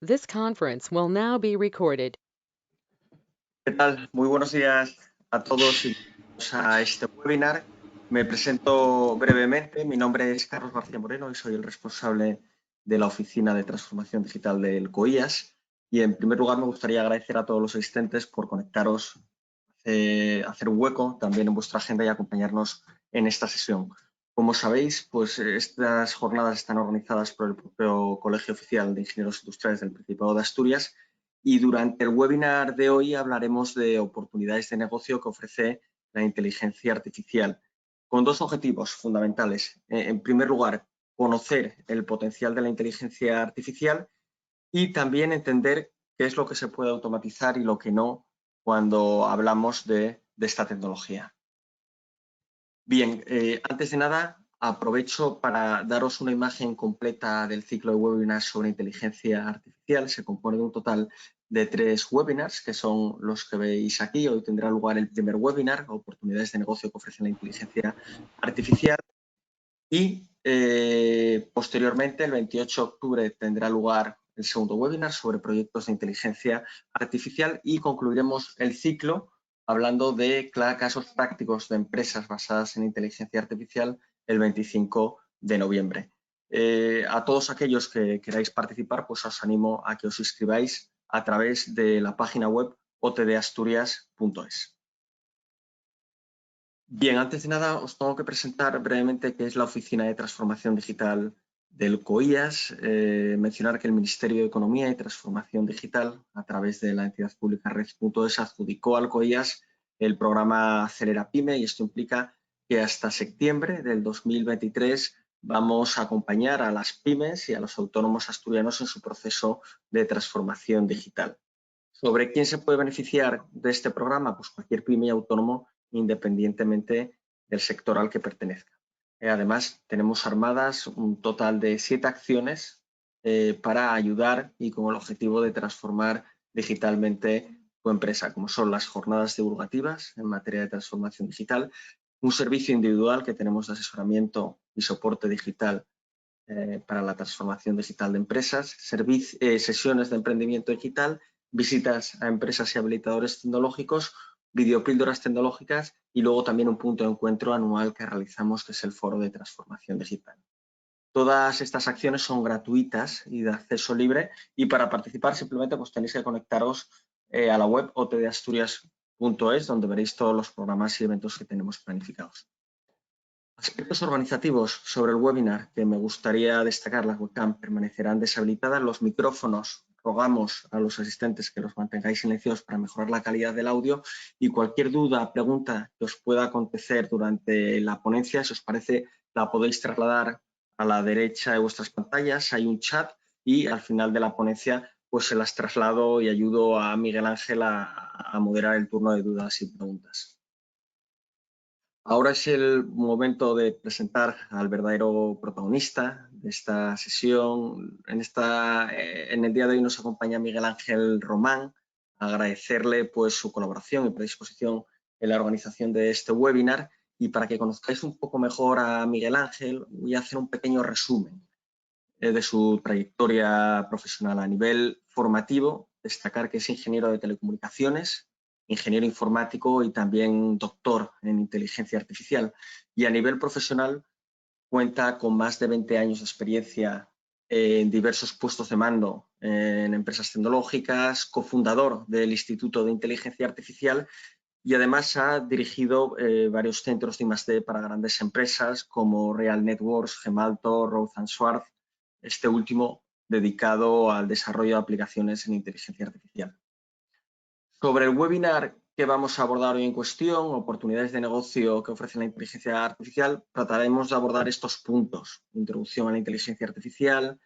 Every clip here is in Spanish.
This conference will now be recorded. ¿Qué tal? Muy buenos días a todos y bienvenidos a este webinar. Me presento brevemente. Mi nombre es Carlos García Moreno y soy el responsable de la Oficina de Transformación Digital del COIAS. Y en primer lugar me gustaría agradecer a todos los asistentes por conectaros, hacer un hueco también en vuestra agenda y acompañarnos en esta sesión. Como sabéis, pues estas jornadas están organizadas por el propio Colegio Oficial de Ingenieros Industriales del Principado de Asturias y durante el webinar de hoy hablaremos de oportunidades de negocio que ofrece la inteligencia artificial con dos objetivos fundamentales. En primer lugar, conocer el potencial de la inteligencia artificial y también entender qué es lo que se puede automatizar y lo que no cuando hablamos de esta tecnología. Bien, antes de nada, aprovecho para daros una imagen completa del ciclo de webinars sobre inteligencia artificial. Se compone de un total de 3 webinars, que son los que veis aquí. Hoy tendrá lugar el primer webinar, oportunidades de negocio que ofrece la inteligencia artificial. Y posteriormente, el 28 de octubre, tendrá lugar el segundo webinar sobre proyectos de inteligencia artificial y concluiremos el ciclo hablando de casos prácticos de empresas basadas en inteligencia artificial el 25 de noviembre. A todos aquellos que queráis participar, pues os animo a que os inscribáis a través de la página web otdasturias.es. Bien, antes de nada os tengo que presentar brevemente qué es la Oficina de Transformación Digital del COIAS. Mencionar que el Ministerio de Economía y Transformación Digital, a través de la entidad pública Red.es, adjudicó al COIAS el programa Acelera Pyme y esto implica que hasta septiembre del 2023 vamos a acompañar a las pymes y a los autónomos asturianos en su proceso de transformación digital. ¿Sobre quién se puede beneficiar de este programa? Pues cualquier pyme y autónomo, independientemente del sector al que pertenezca. Además, tenemos armadas un total de 7 acciones para ayudar y con el objetivo de transformar digitalmente tu empresa, como son las jornadas divulgativas en materia de transformación digital, un servicio individual que tenemos de asesoramiento y soporte digital para la transformación digital de empresas, sesiones de emprendimiento digital, visitas a empresas y habilitadores tecnológicos, videopíldoras tecnológicas y luego también un punto de encuentro anual que realizamos, que es el Foro de Transformación Digital. Todas estas acciones son gratuitas y de acceso libre y para participar simplemente pues tenéis que conectaros a la web otdasturias.es, donde veréis todos los programas y eventos que tenemos planificados. Aspectos organizativos sobre el webinar que me gustaría destacar: las webcam permanecerán deshabilitadas, los micrófonos rogamos a los asistentes que los mantengáis silenciosos para mejorar la calidad del audio y cualquier duda, pregunta que os pueda acontecer durante la ponencia, si os parece, la podéis trasladar a la derecha de vuestras pantallas. Hay un chat y al final de la ponencia pues se las traslado y ayudo a Miguel Ángel a moderar el turno de dudas y preguntas. Ahora es el momento de presentar al verdadero protagonista de esta sesión. En el día de hoy nos acompaña Miguel Ángel Román. Agradecerle pues su colaboración y predisposición en la organización de este webinar. Y para que conozcáis un poco mejor a Miguel Ángel, voy a hacer un pequeño resumen de su trayectoria profesional. A nivel formativo, destacar que es ingeniero de telecomunicaciones, ingeniero informático y también doctor en inteligencia artificial. Y a nivel profesional cuenta con más de 20 años de experiencia en diversos puestos de mando en empresas tecnológicas, cofundador del Instituto de Inteligencia Artificial y además ha dirigido varios centros de I+D para grandes empresas como Real Networks, Gemalto, Roth & Schwarz, este último dedicado al desarrollo de aplicaciones en inteligencia artificial. Sobre el webinar que vamos a abordar hoy en cuestión, oportunidades de negocio que ofrece la inteligencia artificial, trataremos de abordar estos puntos: introducción a la inteligencia artificial,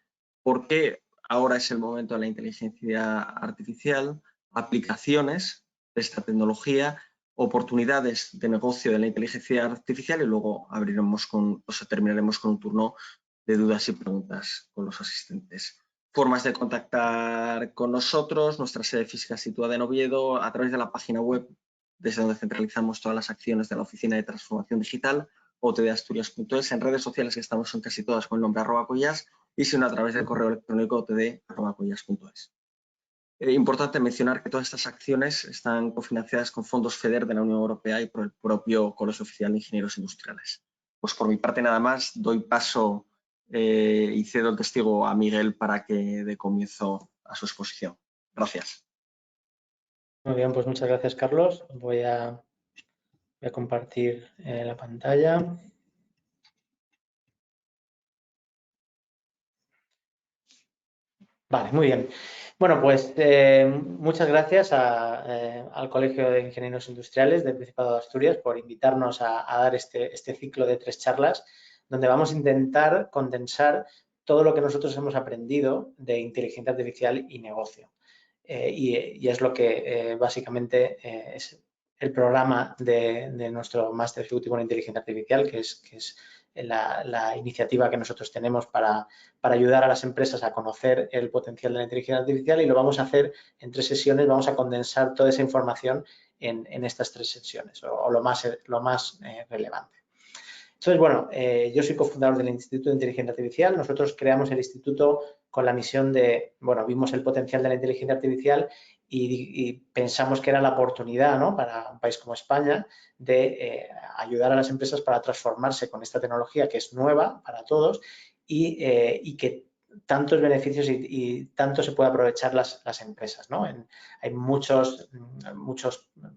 por qué ahora es el momento de la inteligencia artificial, aplicaciones de esta tecnología, oportunidades de negocio de la inteligencia artificial y luego terminaremos con un turno de dudas y preguntas con los asistentes. Formas de contactar con nosotros: nuestra sede física situada en Oviedo, a través de la página web desde donde centralizamos todas las acciones de la Oficina de Transformación Digital, otdasturias.es, en redes sociales que estamos en casi todas con el nombre @COIAS y sino a través del correo electrónico td@coillas.es. Importante mencionar que todas estas acciones están cofinanciadas con fondos FEDER de la Unión Europea y por el propio Colegio Oficial de Ingenieros Industriales. Pues por mi parte nada más, doy paso y cedo el testigo a Miguel para que dé comienzo a su exposición. Gracias. Muy bien, pues muchas gracias, Carlos. Voy a compartir la pantalla. Vale, muy bien. Bueno, pues muchas gracias al Colegio de Ingenieros Industriales del Principado de Asturias por invitarnos a dar este ciclo de 3 charlas, donde vamos a intentar condensar todo lo que nosotros hemos aprendido de inteligencia artificial y negocio. Y es lo que básicamente es el programa de nuestro máster ejecutivo en inteligencia artificial, que es la iniciativa que nosotros tenemos para ayudar a las empresas a conocer el potencial de la inteligencia artificial, y lo vamos a hacer en 3 sesiones. Vamos a condensar toda esa información en estas 3 sesiones o lo más relevante. Entonces, bueno, yo soy cofundador del Instituto de Inteligencia Artificial. Nosotros creamos el instituto con la misión de, bueno, vimos el potencial de la inteligencia artificial y pensamos que era la oportunidad, ¿no?, para un país como España de ayudar a las empresas para transformarse con esta tecnología que es nueva para todos y que tantos beneficios y tanto se puede aprovechar las empresas, ¿no? Hay muchos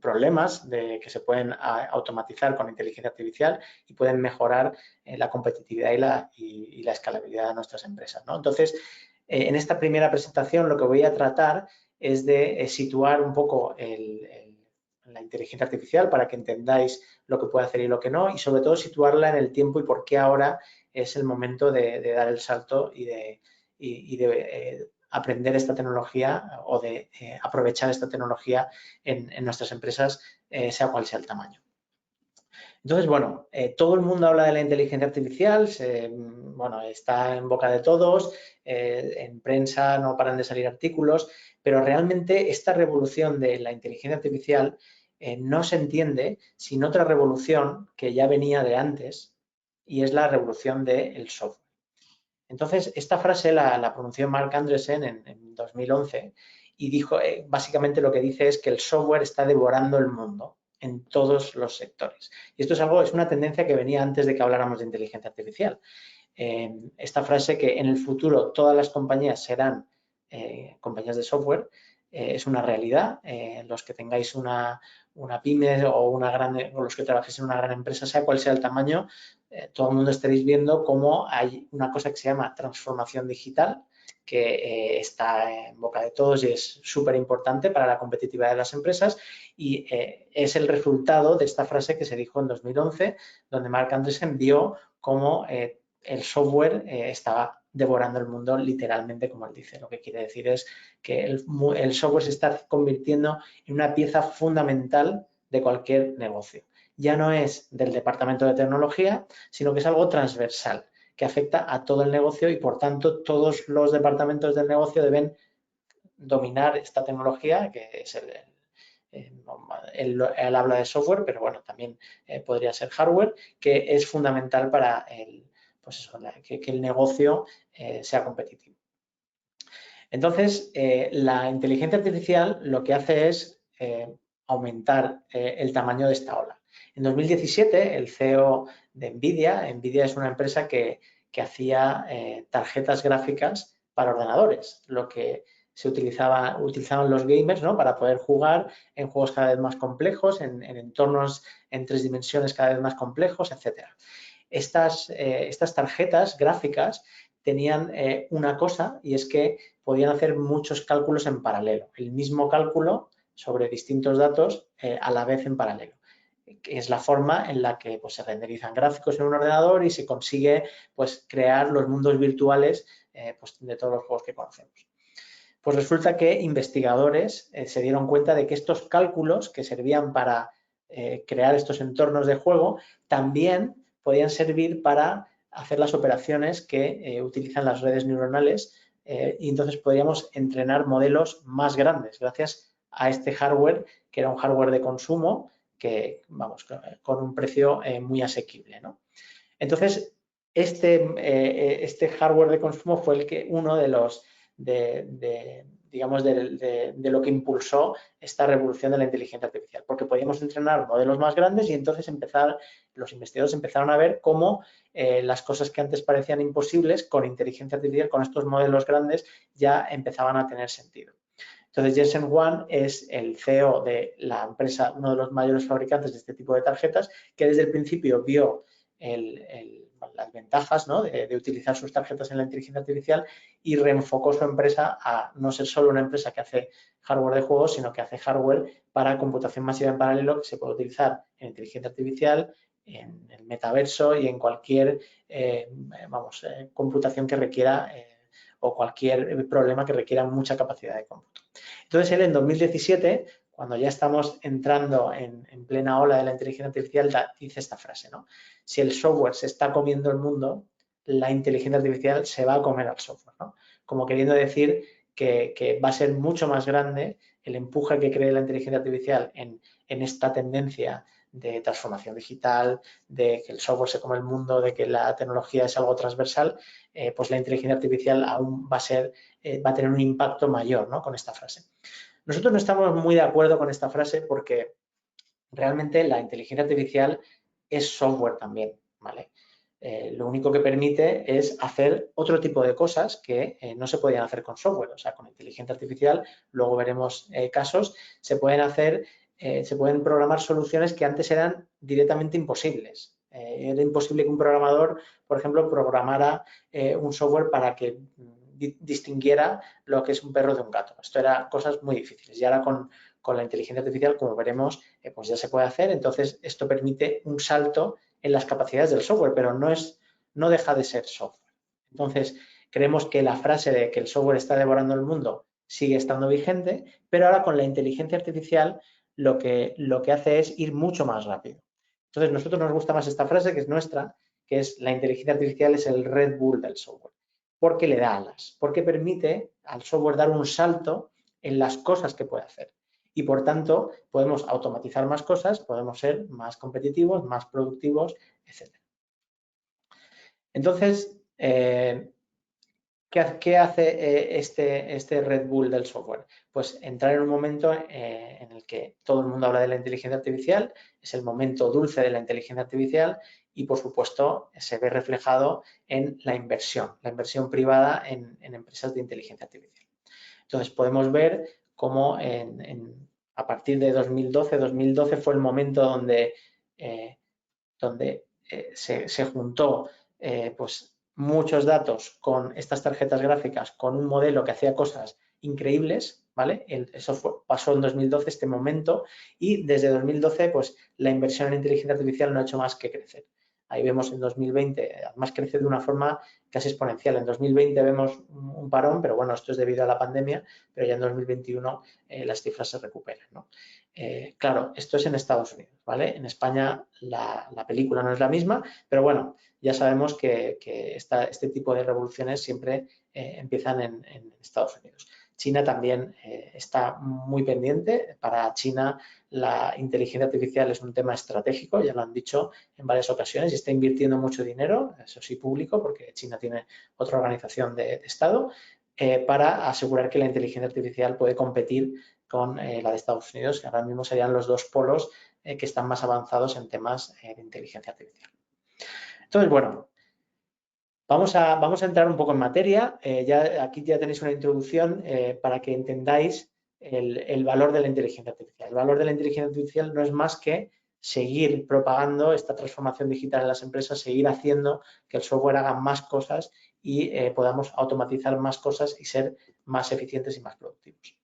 problemas que se pueden automatizar con inteligencia artificial y pueden mejorar la competitividad y la escalabilidad de nuestras empresas, ¿no? Entonces, en esta primera presentación lo que voy a tratar es de situar un poco la inteligencia artificial para que entendáis lo que puede hacer y lo que no, y sobre todo situarla en el tiempo y por qué ahora es el momento de dar el salto y de aprender esta tecnología o de aprovechar esta tecnología en nuestras empresas, sea cual sea el tamaño. Entonces, bueno, todo el mundo habla de la inteligencia artificial, bueno, está en boca de todos, en prensa no paran de salir artículos, pero realmente esta revolución de la inteligencia artificial no se entiende sin otra revolución que ya venía de antes, y es la revolución del software. Entonces, esta frase la pronunció Marc Andreessen en 2011 y dijo, básicamente lo que dice es que el software está devorando el mundo en todos los sectores. Y esto es una tendencia que venía antes de que habláramos de inteligencia artificial. Esta frase, que en el futuro todas las compañías serán compañías de software, es una realidad. Los que tengáis una pyme o los que trabajéis en una gran empresa, sea cual sea el tamaño, todo el mundo estaréis viendo cómo hay una cosa que se llama transformación digital, que está en boca de todos y es súper importante para la competitividad de las empresas, y es el resultado de esta frase que se dijo en 2011, donde Marc Andreessen vio cómo el software estaba devorando el mundo, literalmente, como él dice. Lo que quiere decir es que el software se está convirtiendo en una pieza fundamental de cualquier negocio. Ya no es del departamento de tecnología, sino que es algo transversal, que afecta a todo el negocio, y por tanto todos los departamentos del negocio deben dominar esta tecnología, que es él habla de software, pero bueno, también podría ser hardware, que es fundamental para que el negocio sea competitivo. Entonces, la inteligencia artificial lo que hace es aumentar el tamaño de esta ola. En 2017, el CEO de NVIDIA es una empresa que hacía tarjetas gráficas para ordenadores, lo que utilizaban los gamers, ¿no?, para poder jugar en juegos cada vez más complejos, en entornos en 3 dimensiones cada vez más complejos, etc. Estas tarjetas gráficas tenían una cosa, y es que podían hacer muchos cálculos en paralelo, el mismo cálculo sobre distintos datos a la vez en paralelo. Es la forma en la que se renderizan gráficos en un ordenador y se consigue crear los mundos virtuales de todos los juegos que conocemos. Pues resulta que investigadores se dieron cuenta de que estos cálculos que servían para crear estos entornos de juego también podían servir para hacer las operaciones que utilizan las redes neuronales, y entonces podríamos entrenar modelos más grandes gracias a este hardware, que era un hardware de consumo, que, vamos, con un precio muy asequible, ¿no? Entonces, Este hardware de consumo fue uno de los, digamos, de lo que impulsó esta revolución de la inteligencia artificial, porque podíamos entrenar modelos más grandes y entonces los investigadores empezaron a ver cómo las cosas que antes parecían imposibles con inteligencia artificial, con estos modelos grandes, ya empezaban a tener sentido. Entonces, Jensen Huang es el CEO de la empresa, uno de los mayores fabricantes de este tipo de tarjetas, que desde el principio vio las ventajas, ¿no?, de utilizar sus tarjetas en la inteligencia artificial y reenfocó su empresa a no ser solo una empresa que hace hardware de juegos, sino que hace hardware para computación masiva en paralelo que se puede utilizar en inteligencia artificial, en el metaverso y en cualquier computación que requiera o cualquier problema que requiera mucha capacidad de cómputo. Entonces, él en 2017, cuando ya estamos entrando en plena ola de la inteligencia artificial, dice esta frase, ¿no? Si el software se está comiendo el mundo, la inteligencia artificial se va a comer al software, ¿no? Como queriendo decir que va a ser mucho más grande el empuje que cree la inteligencia artificial en esta tendencia de transformación digital, de que el software se come el mundo, de que la tecnología es algo transversal, pues la inteligencia artificial aún va a tener un impacto mayor, ¿no?, con esta frase. Nosotros no estamos muy de acuerdo con esta frase porque realmente la inteligencia artificial es software también, ¿vale? Lo único que permite es hacer otro tipo de cosas que no se podían hacer con software. O sea, con inteligencia artificial, luego veremos casos, se pueden programar soluciones que antes eran directamente imposibles. Era imposible que un programador, por ejemplo, programara un software para que distinguiera lo que es un perro de un gato. Esto eran cosas muy difíciles. Y ahora con la inteligencia artificial, como veremos, pues ya se puede hacer. Entonces, esto permite un salto en las capacidades del software, pero no deja de ser software. Entonces, creemos que la frase de que el software está devorando el mundo sigue estando vigente, pero ahora con la inteligencia artificial lo que hace es ir mucho más rápido. Entonces, a nosotros nos gusta más esta frase, que es nuestra, que es: la inteligencia artificial es el Red Bull del software, porque le da alas, porque permite al software dar un salto en las cosas que puede hacer. Y por tanto, podemos automatizar más cosas, podemos ser más competitivos, más productivos, etc. Entonces, ¿qué hace este Red Bull del software? Pues entrar en un momento en el que todo el mundo habla de la inteligencia artificial, es el momento dulce de la inteligencia artificial y, por supuesto, se ve reflejado en la inversión privada en empresas de inteligencia artificial. Entonces, podemos ver cómo a partir de 2012 fue el momento donde se juntó pues muchos datos con estas tarjetas gráficas, con un modelo que hacía cosas increíbles, ¿vale? Eso pasó en 2012, este momento, y desde 2012 pues la inversión en inteligencia artificial no ha hecho más que crecer. Ahí vemos en 2020, además crece de una forma casi exponencial. En 2020 vemos un parón, pero bueno, esto es debido a la pandemia, pero ya en 2021 las cifras se recuperan, ¿no? Claro, esto es en Estados Unidos, ¿vale? En España la película no es la misma, pero bueno, ya sabemos que este tipo de revoluciones siempre empiezan en Estados Unidos. China también está muy pendiente. Para China la inteligencia artificial es un tema estratégico, ya lo han dicho en varias ocasiones, y está invirtiendo mucho dinero, eso sí público, porque China tiene otra organización de Estado, para asegurar que la inteligencia artificial puede competir con la de Estados Unidos, que ahora mismo serían los dos polos que están más avanzados en temas de inteligencia artificial. Entonces, bueno, vamos a entrar un poco en materia. Aquí ya tenéis una introducción para que entendáis el valor de la inteligencia artificial. El valor de la inteligencia artificial no es más que seguir propagando esta transformación digital en las empresas, seguir haciendo que el software haga más cosas y podamos automatizar más cosas y ser más eficientes y más productivos.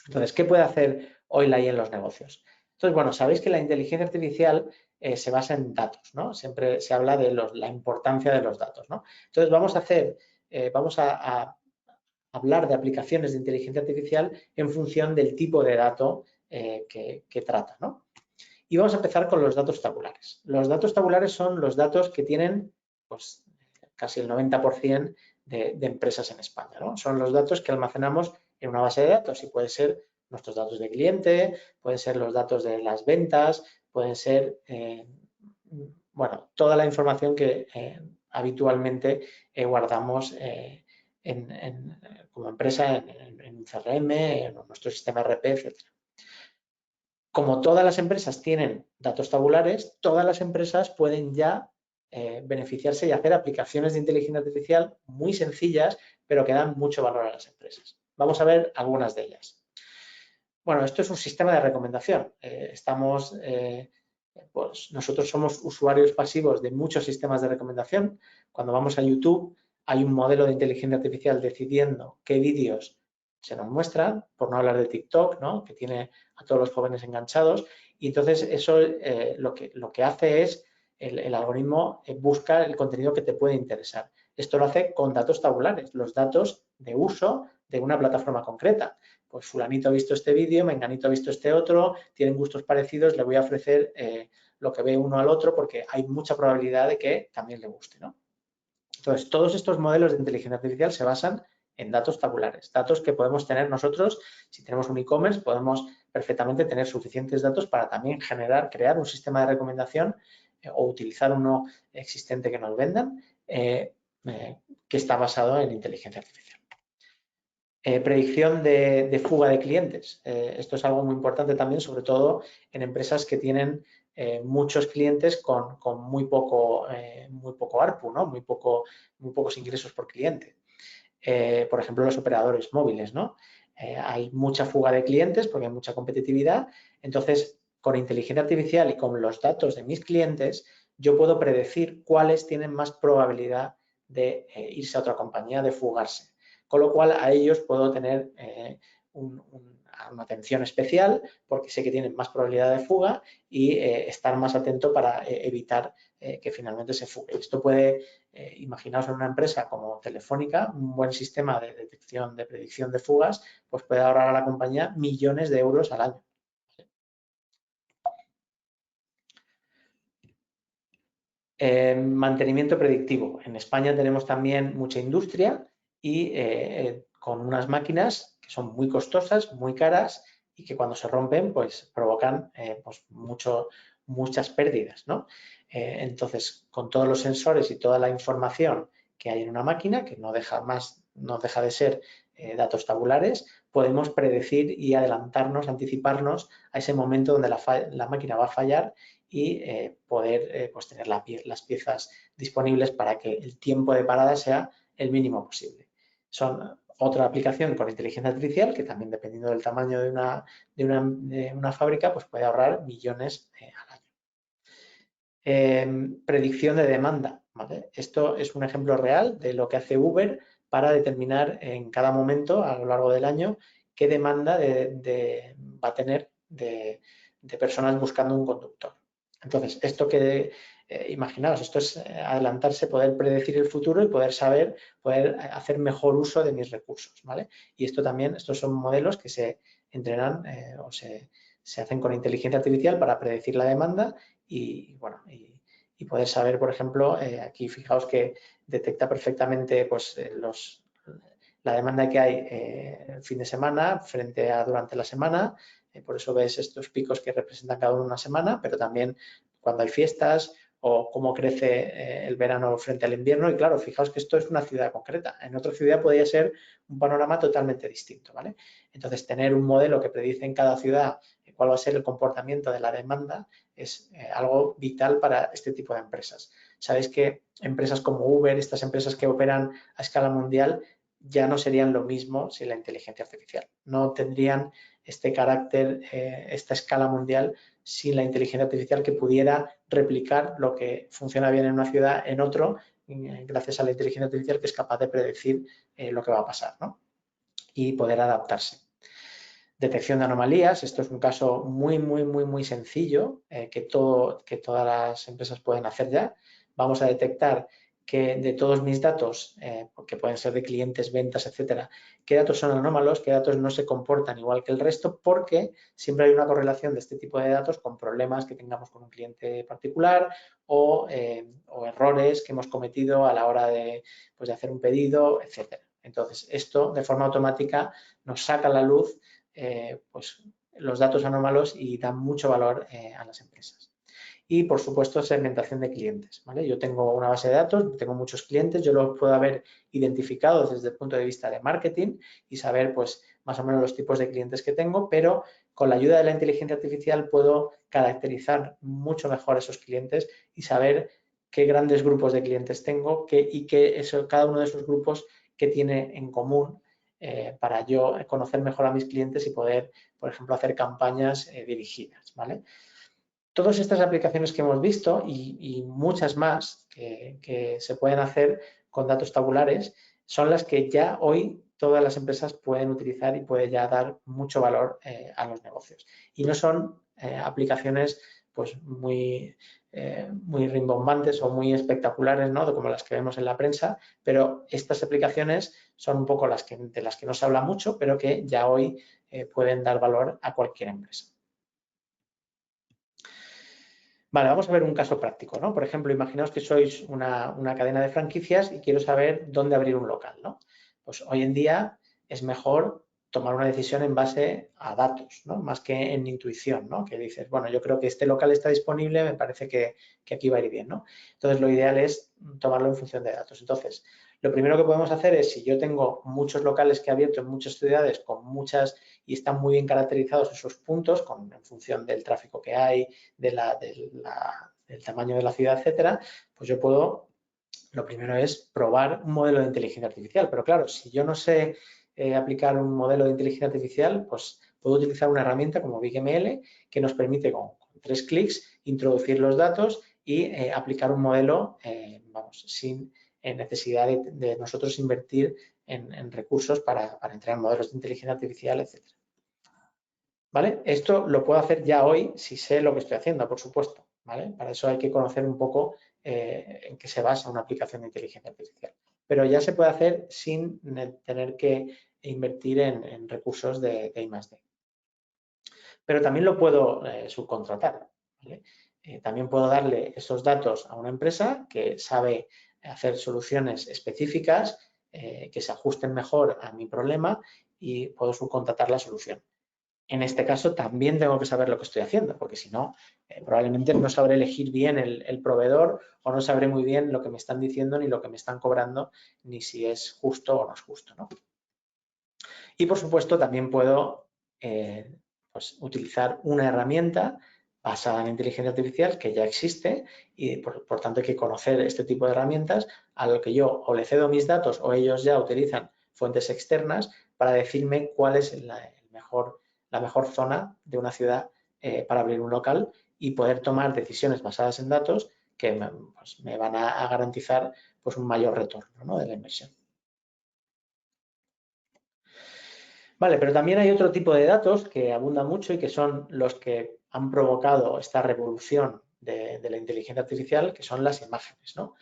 Entonces, ¿qué puede hacer hoy la IA en los negocios? Entonces, bueno, sabéis que la inteligencia artificial se basa en datos, ¿no? Siempre se habla de la importancia de los datos, ¿no? Entonces, vamos a hablar de aplicaciones de inteligencia artificial en función del tipo de dato que trata, ¿no? Y vamos a empezar con los datos tabulares. Los datos tabulares son los datos que tienen, pues, casi el 90% de empresas en España, ¿no? Son los datos que almacenamos en una base de datos y pueden ser nuestros datos de cliente, pueden ser los datos de las ventas, pueden ser, bueno, toda la información que habitualmente guardamos como empresa en un CRM, en nuestro sistema ERP, etc. Como todas las empresas tienen datos tabulares, todas las empresas pueden ya beneficiarse y hacer aplicaciones de inteligencia artificial muy sencillas, pero que dan mucho valor a las empresas. Vamos a ver algunas de ellas. Bueno, esto es un sistema de recomendación. Pues nosotros somos usuarios pasivos de muchos sistemas de recomendación. Cuando vamos a YouTube, hay un modelo de inteligencia artificial decidiendo qué vídeos se nos muestran, por no hablar de TikTok, ¿no? Que tiene a todos los jóvenes enganchados. Y entonces eso lo que hace es, el algoritmo busca el contenido que te puede interesar. Esto lo hace con datos tabulares, los datos de uso de una plataforma concreta. Pues fulanito ha visto este vídeo, menganito ha visto este otro, tienen gustos parecidos, le voy a ofrecer lo que ve uno al otro porque hay mucha probabilidad de que también le guste, ¿no? Entonces, todos estos modelos de inteligencia artificial se basan en datos tabulares, datos que podemos tener nosotros. Si tenemos un e-commerce, podemos perfectamente tener suficientes datos para también crear un sistema de recomendación o utilizar uno existente que nos vendan que está basado en inteligencia artificial. Predicción de fuga de clientes. Esto es algo muy importante también, sobre todo en empresas que tienen muchos clientes con muy poco ARPU, ¿no? Muy pocos ingresos por cliente. Por ejemplo, los operadores móviles, ¿no? Hay mucha fuga de clientes porque hay mucha competitividad. Entonces, con inteligencia artificial y con los datos de mis clientes, yo puedo predecir cuáles tienen más probabilidad de irse a otra compañía, de fugarse. Con lo cual, a ellos puedo tener una atención especial porque sé que tienen más probabilidad de fuga y estar más atento para evitar que finalmente se fugue. Esto puede, imaginaos en una empresa como Telefónica, un buen sistema de detección, de predicción de fugas, pues puede ahorrar a la compañía millones de euros al año. Mantenimiento predictivo. En España tenemos también mucha industria y con unas máquinas que son muy costosas, muy caras y que cuando se rompen pues provocan pues muchas pérdidas, ¿no? Entonces, con todos los sensores y toda la información que hay en una máquina, que no deja de ser datos tabulares, podemos predecir y adelantarnos, anticiparnos a ese momento donde la máquina va a fallar y poder pues tener las piezas disponibles para que el tiempo de parada sea el mínimo posible. Son otra aplicación con inteligencia artificial que también, dependiendo del tamaño de una fábrica, pues puede ahorrar millones al año. Predicción de demanda, ¿vale? Esto es un ejemplo real de lo que hace Uber para determinar en cada momento a lo largo del año qué demanda va a tener de personas buscando un conductor. Entonces, esto que imaginaos, esto es adelantarse, poder predecir el futuro y poder hacer mejor uso de mis recursos, ¿vale? Y estos son modelos que se entrenan o se hacen con inteligencia artificial para predecir la demanda y poder saber, por ejemplo, aquí fijaos que detecta perfectamente pues, la demanda que hay el fin de semana frente a durante la semana. Por eso ves estos picos que representan cada uno una semana, pero también cuando hay fiestas o cómo crece el verano frente al invierno. Y claro, fijaos que esto es una ciudad concreta. En otra ciudad podría ser un panorama totalmente distinto, ¿vale? Entonces, tener un modelo que predice en cada ciudad cuál va a ser el comportamiento de la demanda es algo vital para este tipo de empresas. Sabéis que empresas como Uber, estas empresas que operan a escala mundial, ya no serían lo mismo sin la inteligencia artificial. No tendrían este carácter, esta escala mundial sin la inteligencia artificial que pudiera replicar lo que funciona bien en una ciudad en otro, gracias a la inteligencia artificial que es capaz de predecir lo que va a pasar, ¿no? Y poder adaptarse. Detección de anomalías, esto es un caso muy sencillo que todas las empresas pueden hacer ya. Vamos a detectar que de todos mis datos, que pueden ser de clientes, ventas, etcétera, qué datos son anómalos, qué datos no se comportan igual que el resto, porque siempre hay una correlación de este tipo de datos con problemas que tengamos con un cliente particular o errores que hemos cometido a la hora de hacer un pedido, etcétera. Entonces, esto de forma automática nos saca a la luz pues los datos anómalos y dan mucho valor a las empresas. y, por supuesto, segmentación de clientes, ¿vale? Yo tengo una base de datos, tengo muchos clientes, yo los puedo haber identificado desde el punto de vista de marketing y saber, pues, más o menos los tipos de clientes que tengo, pero con la ayuda de la inteligencia artificial puedo caracterizar mucho mejor esos clientes y saber qué grandes grupos de clientes tengo cada uno de esos grupos qué tiene en común para yo conocer mejor a mis clientes y poder, por ejemplo, hacer campañas dirigidas, ¿vale? Todas estas aplicaciones que hemos visto y muchas más que se pueden hacer con datos tabulares son las que ya hoy todas las empresas pueden utilizar y puede ya dar mucho valor a los negocios. Y no son aplicaciones pues muy rimbombantes o muy espectaculares, ¿no? Como las que vemos en la prensa, pero estas aplicaciones son un poco de las que no se habla mucho, pero que ya hoy pueden dar valor a cualquier empresa. Vale, vamos a ver un caso práctico, ¿no? Por ejemplo, imaginaos que sois una cadena de franquicias y quiero saber dónde abrir un local, ¿no? Pues hoy en día es mejor tomar una decisión en base a datos, ¿no? Más que en intuición, ¿no? Que dices, bueno, yo creo que este local está disponible, me parece que aquí va a ir bien, ¿no? Entonces, lo ideal es tomarlo en función de datos. Entonces, lo primero que podemos hacer es, si yo tengo muchos locales que he abierto en muchas ciudades con y están muy bien caracterizados esos puntos en función del tráfico que hay, del tamaño de la ciudad, etcétera, pues yo lo primero es probar un modelo de inteligencia artificial. Pero claro, si yo no sé aplicar un modelo de inteligencia artificial, pues puedo utilizar una herramienta como BigML que nos permite con 3 clics introducir los datos y aplicar un modelo, sin necesidad de nosotros invertir en recursos para entrenar modelos de inteligencia artificial, etcétera. ¿Vale? Esto lo puedo hacer ya hoy si sé lo que estoy haciendo, por supuesto, ¿vale? Para eso hay que conocer un poco en qué se basa una aplicación de inteligencia artificial. Pero ya se puede hacer sin tener que invertir en recursos de I+D. Pero también lo puedo subcontratar, ¿vale? También puedo darle esos datos a una empresa que sabe hacer soluciones específicas que se ajusten mejor a mi problema y puedo subcontratar la solución. En este caso también tengo que saber lo que estoy haciendo, porque si no, probablemente no sabré elegir bien el proveedor o no sabré muy bien lo que me están diciendo, ni lo que me están cobrando, ni si es justo o no es justo, ¿no? Y por supuesto también puedo pues, utilizar una herramienta basada en inteligencia artificial que ya existe y por tanto hay que conocer este tipo de herramientas a lo que yo o le cedo mis datos o ellos ya utilizan fuentes externas para decirme cuál es la mejor zona de una ciudad para abrir un local y poder tomar decisiones basadas en datos que me van a garantizar pues, un mayor retorno, ¿no? De la inversión. Vale, pero también hay otro tipo de datos que abundan mucho y que son los que han provocado esta revolución de la inteligencia artificial, que son las imágenes, ¿no?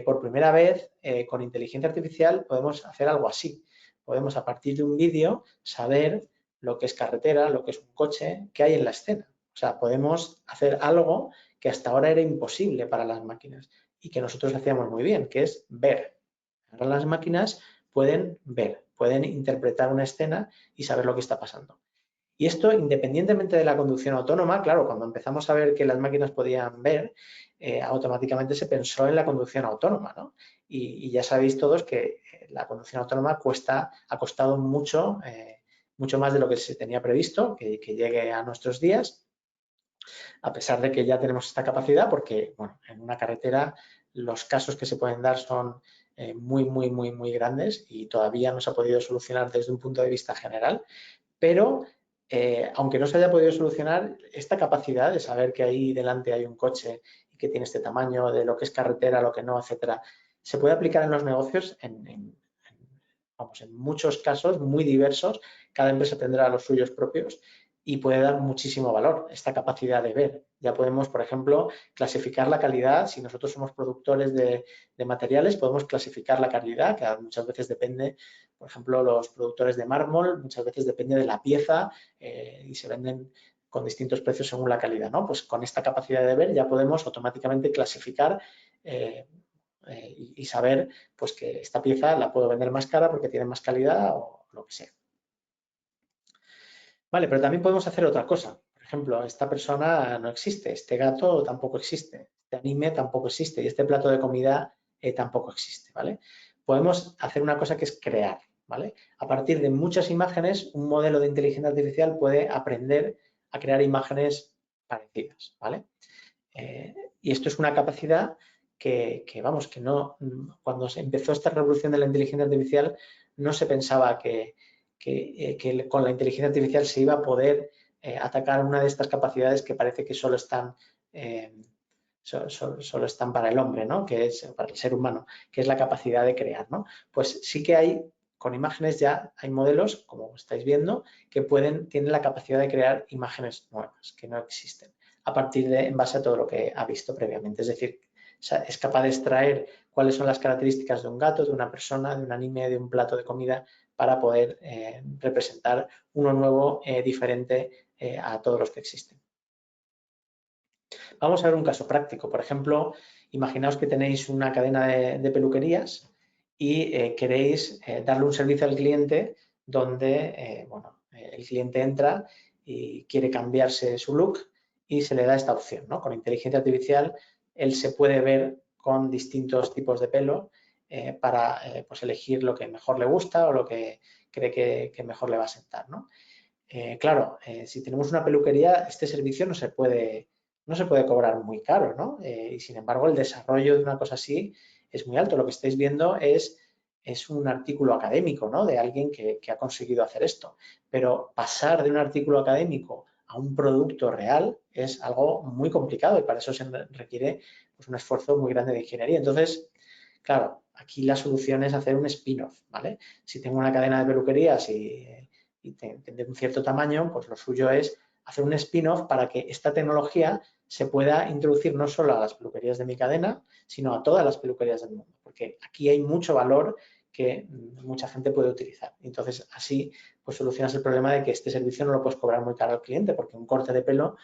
Por primera vez, con inteligencia artificial podemos hacer algo así. Podemos, a partir de un vídeo, saber lo que es carretera, lo que es un coche, qué hay en la escena. O sea, podemos hacer algo que hasta ahora era imposible para las máquinas y que nosotros hacíamos muy bien, que es ver. Ahora las máquinas pueden ver, pueden interpretar una escena y saber lo que está pasando. Y esto, independientemente de la conducción autónoma, claro, cuando empezamos a ver que las máquinas podían ver, automáticamente se pensó en la conducción autónoma, ¿no? Y ya sabéis todos que la conducción autónoma ha costado mucho, mucho más de lo que se tenía previsto, que llegue a nuestros días, a pesar de que ya tenemos esta capacidad, porque, bueno, en una carretera los casos que se pueden dar son muy grandes y todavía no se ha podido solucionar desde un punto de vista general, pero aunque no se haya podido solucionar, esta capacidad de saber que ahí delante hay un coche y que tiene este tamaño, de lo que es carretera, lo que no, etcétera, se puede aplicar en los negocios en muchos casos muy diversos. Cada empresa tendrá los suyos propios y puede dar muchísimo valor esta capacidad de ver. Ya podemos, por ejemplo, clasificar la calidad. Si nosotros somos productores de materiales, podemos clasificar la calidad, que muchas veces depende, por ejemplo, los productores de mármol, muchas veces depende de la pieza y se venden con distintos precios según la calidad, ¿no? Pues con esta capacidad de ver ya podemos automáticamente clasificar y saber pues, que esta pieza la puedo vender más cara porque tiene más calidad o lo que sea. Vale, pero también podemos hacer otra cosa. Por ejemplo, esta persona no existe, este gato tampoco existe, este anime tampoco existe y este plato de comida tampoco existe, ¿vale? Podemos hacer una cosa que es crear, ¿vale? A partir de muchas imágenes, un modelo de inteligencia artificial puede aprender a crear imágenes parecidas, ¿vale? Y esto es una capacidad vamos, que no, cuando se empezó esta revolución de la inteligencia artificial, no se pensaba que con la inteligencia artificial se iba a poder atacar una de estas capacidades que parece que solo están para el hombre, ¿no? Que es para el ser humano, que es la capacidad de crear, ¿no? Pues sí que hay, con imágenes ya hay modelos, como estáis viendo, que tienen la capacidad de crear imágenes nuevas, que no existen, en base a todo lo que ha visto previamente. Es decir, es capaz de extraer cuáles son las características de un gato, de una persona, de un anime, de un plato de comida, para poder representar uno nuevo, diferente a todos los que existen. Vamos a ver un caso práctico. Por ejemplo, imaginaos que tenéis una cadena de peluquerías y queréis darle un servicio al cliente donde el cliente entra y quiere cambiarse su look y se le da esta opción, ¿no? Con inteligencia artificial él se puede ver con distintos tipos de pelo para pues elegir lo que mejor le gusta o lo que cree que mejor le va a sentar, ¿no? Claro, si tenemos una peluquería, este servicio no se puede cobrar muy caro, ¿no? Y sin embargo, el desarrollo de una cosa así es muy alto. Lo que estáis viendo es un artículo académico, ¿no? De alguien que ha conseguido hacer esto. Pero pasar de un artículo académico a un producto real es algo muy complicado y para eso se requiere pues, un esfuerzo muy grande de ingeniería. Entonces, claro, aquí la solución es hacer un spin-off, ¿vale? Si tengo una cadena de peluquerías y de un cierto tamaño, pues lo suyo es hacer un spin-off para que esta tecnología se pueda introducir no solo a las peluquerías de mi cadena, sino a todas las peluquerías del mundo, porque aquí hay mucho valor que mucha gente puede utilizar. Entonces, así pues solucionas el problema de que este servicio no lo puedes cobrar muy caro al cliente, porque un corte de pelo,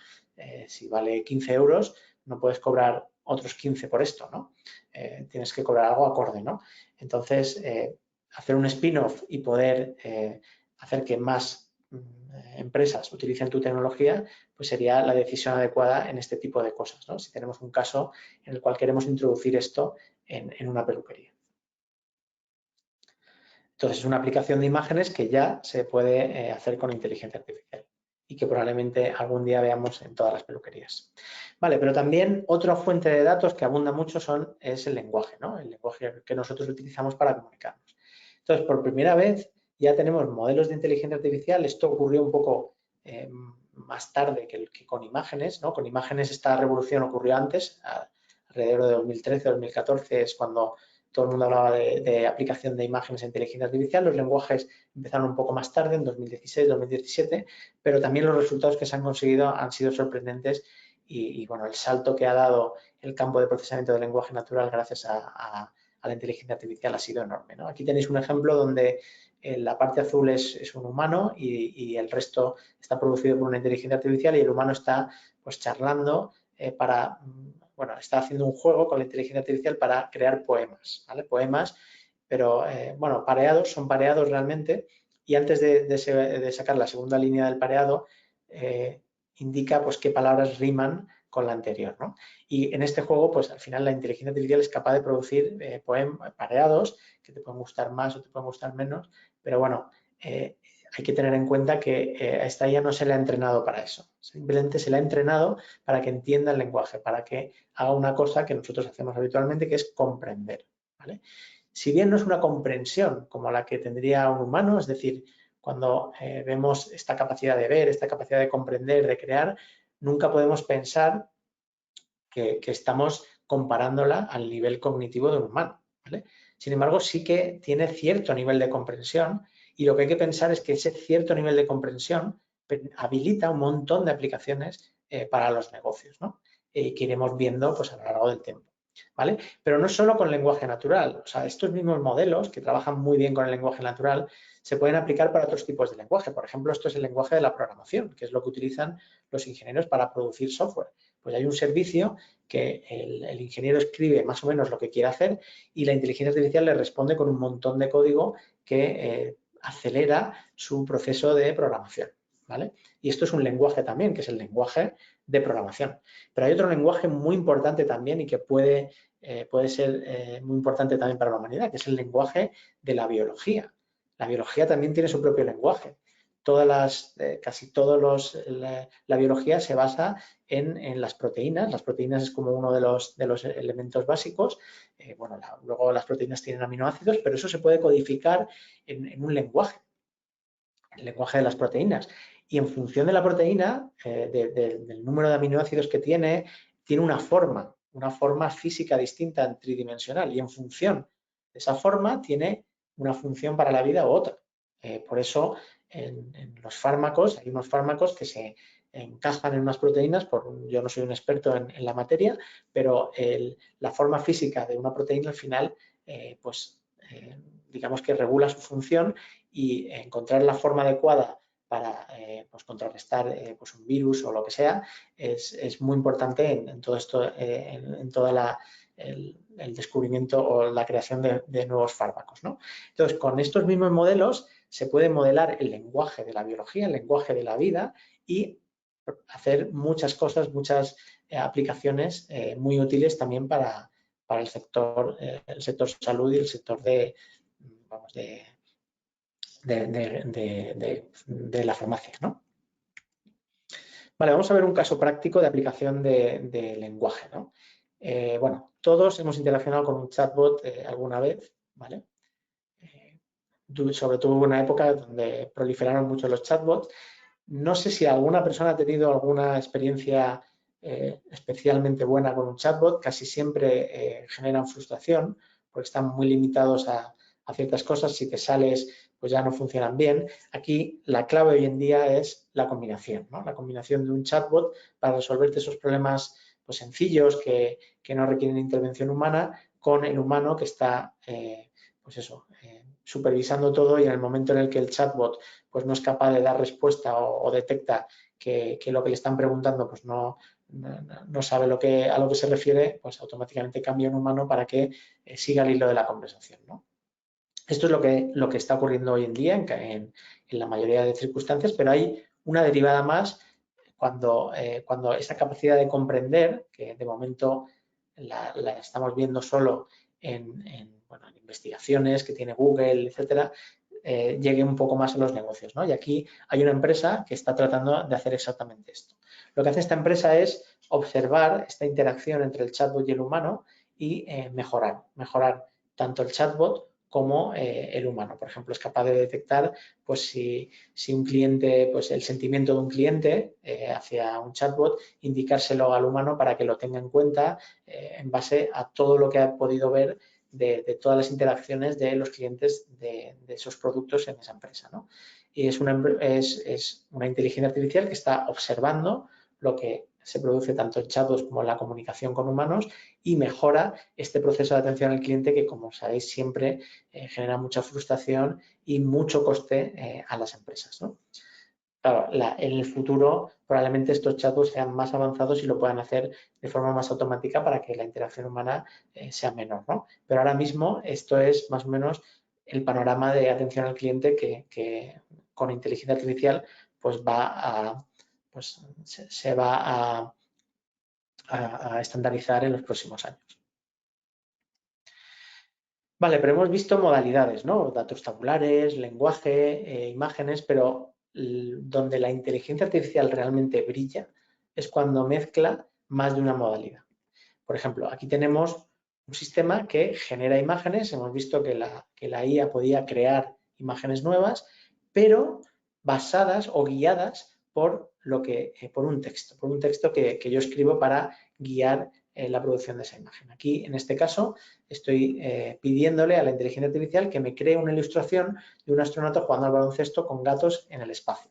si vale 15 euros, no puedes cobrar otros 15 por esto, ¿no? Tienes que cobrar algo acorde, ¿no? Entonces, hacer un spin-off y poder hacer que más empresas utilicen tu tecnología, pues sería la decisión adecuada en este tipo de cosas, ¿no? Si tenemos un caso en el cual queremos introducir esto en una peluquería. Entonces, es una aplicación de imágenes que ya se puede hacer con inteligencia artificial y que probablemente algún día veamos en todas las peluquerías. Vale, pero también otra fuente de datos que abunda mucho es el lenguaje, ¿no? El lenguaje que nosotros utilizamos para comunicarnos. Entonces, por primera vez ya tenemos modelos de inteligencia artificial. Esto ocurrió un poco más tarde que con imágenes, ¿no? Con imágenes esta revolución ocurrió antes, alrededor de 2013-2014 es cuando todo el mundo hablaba de aplicación de imágenes a inteligencia artificial. Los lenguajes empezaron un poco más tarde, en 2016, 2017, pero también los resultados que se han conseguido han sido sorprendentes y bueno, el salto que ha dado el campo de procesamiento del lenguaje natural gracias a la inteligencia artificial ha sido enorme, ¿no? Aquí tenéis un ejemplo donde la parte azul es un humano y el resto está producido por una inteligencia artificial y el humano está pues charlando está haciendo un juego con la inteligencia artificial para crear poemas, ¿vale? Poemas, pero bueno, son pareados realmente y antes de sacar la segunda línea del pareado indica pues qué palabras riman con la anterior, ¿no? Y en este juego, pues al final la inteligencia artificial es capaz de producir pareados que te pueden gustar más o te pueden gustar menos, pero bueno, hay que tener en cuenta que a esta IA no se le ha entrenado para eso. Simplemente se le ha entrenado para que entienda el lenguaje, para que haga una cosa que nosotros hacemos habitualmente, que es comprender, ¿vale? Si bien no es una comprensión como la que tendría un humano, es decir, cuando vemos esta capacidad de ver, esta capacidad de comprender, de crear, nunca podemos pensar que estamos comparándola al nivel cognitivo de un humano, ¿vale? Sin embargo, sí que tiene cierto nivel de comprensión y lo que hay que pensar es que ese cierto nivel de comprensión habilita un montón de aplicaciones para los negocios, ¿no? Que iremos viendo pues, a lo largo del tiempo, ¿vale? Pero no solo con lenguaje natural, o sea, estos mismos modelos que trabajan muy bien con el lenguaje natural se pueden aplicar para otros tipos de lenguaje. Por ejemplo, esto es el lenguaje de la programación, que es lo que utilizan los ingenieros para producir software. Pues hay un servicio que el ingeniero escribe más o menos lo que quiere hacer y la inteligencia artificial le responde con un montón de código que acelera su proceso de programación, ¿vale? Y esto es un lenguaje también, que es el lenguaje de programación. Pero hay otro lenguaje muy importante también y que puede ser muy importante también para la humanidad, que es el lenguaje de la biología. La biología también tiene su propio lenguaje. Casi todos la biología se basa en las proteínas. Las proteínas es como uno de los elementos básicos. Luego las proteínas tienen aminoácidos, pero eso se puede codificar en un lenguaje, el lenguaje de las proteínas. Y en función de la proteína, del número de aminoácidos que tiene una forma física distinta, tridimensional, y en función de esa forma tiene una función para la vida u otra. Por eso en los fármacos, hay unos fármacos que se encajan en unas proteínas, yo no soy un experto en la materia, pero la forma física de una proteína al final, digamos que regula su función, y encontrar la forma adecuada para contrarrestar un virus o lo que sea es muy importante en todo esto, en toda el descubrimiento o la creación de nuevos fármacos, ¿no? Entonces, con estos mismos modelos se puede modelar el lenguaje de la biología, el lenguaje de la vida, y hacer muchas cosas, muchas aplicaciones muy útiles también para el sector salud y el sector de la farmacia, ¿no? Vale, vamos a ver un caso práctico de aplicación de lenguaje, ¿no? Todos hemos interaccionado con un chatbot alguna vez, ¿vale? Sobre todo en una época donde proliferaron mucho los chatbots. No sé si alguna persona ha tenido alguna experiencia especialmente buena con un chatbot. Casi siempre generan frustración porque están muy limitados a ciertas cosas. Si te sales, pues ya no funcionan bien. Aquí la clave hoy en día es la combinación, ¿no? La combinación de un chatbot para resolverte esos problemas pues, sencillos que no requieren intervención humana, con el humano que está supervisando todo, y en el momento en el que el chatbot pues, no es capaz de dar respuesta o detecta que lo que le están preguntando pues, no sabe a lo que se refiere, pues automáticamente cambia un humano para que siga el hilo de la conversación, ¿no? Esto es lo que está ocurriendo hoy en día en la mayoría de circunstancias, pero hay una derivada más cuando esa capacidad de comprender, que de momento la estamos viendo solo en investigaciones que tiene Google, etcétera, llegue un poco más a los negocios, ¿no? Y aquí hay una empresa que está tratando de hacer exactamente esto. Lo que hace esta empresa es observar esta interacción entre el chatbot y el humano y mejorar tanto el chatbot como el humano. Por ejemplo, es capaz de detectar pues, si un cliente, pues el sentimiento de un cliente hacia un chatbot, indicárselo al humano para que lo tenga en cuenta en base a todo lo que ha podido ver de todas las interacciones de los clientes de esos productos en esa empresa, ¿no? Y es una inteligencia artificial que está observando lo que se produce tanto en chatbots como en la comunicación con humanos, y mejora este proceso de atención al cliente que, como sabéis, siempre genera mucha frustración y mucho coste a las empresas, ¿no? Claro, en el futuro probablemente estos chatbots sean más avanzados y lo puedan hacer de forma más automática para que la interacción humana sea menor, ¿no? Pero ahora mismo esto es más o menos el panorama de atención al cliente que con inteligencia artificial pues se va a estandarizar en los próximos años. Vale, pero hemos visto modalidades, ¿no? Datos tabulares, lenguaje, imágenes, pero donde la inteligencia artificial realmente brilla es cuando mezcla más de una modalidad. Por ejemplo, aquí tenemos un sistema que genera imágenes. Hemos visto que la IA podía crear imágenes nuevas, pero basadas o guiadas por un texto que yo escribo para guiar la producción de esa imagen. Aquí, en este caso, estoy pidiéndole a la inteligencia artificial que me cree una ilustración de un astronauta jugando al baloncesto con gatos en el espacio.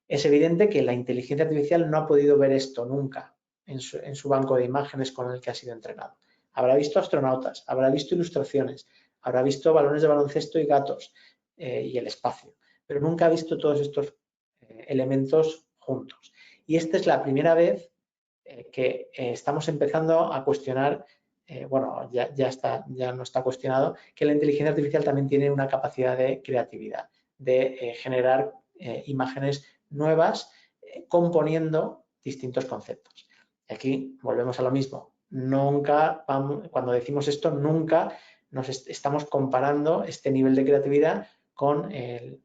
Es evidente que la inteligencia artificial no ha podido ver esto nunca en su banco de imágenes con el que ha sido entrenado. Habrá visto astronautas, habrá visto ilustraciones, habrá visto balones de baloncesto y gatos y el espacio, pero nunca ha visto todos estos elementos juntos. Y esta es la primera vez que estamos empezando a cuestionar, ya no está cuestionado, que la inteligencia artificial también tiene una capacidad de creatividad, de generar imágenes nuevas componiendo distintos conceptos. Y aquí volvemos a lo mismo. Nunca, cuando decimos esto, nunca nos estamos comparando este nivel de creatividad con el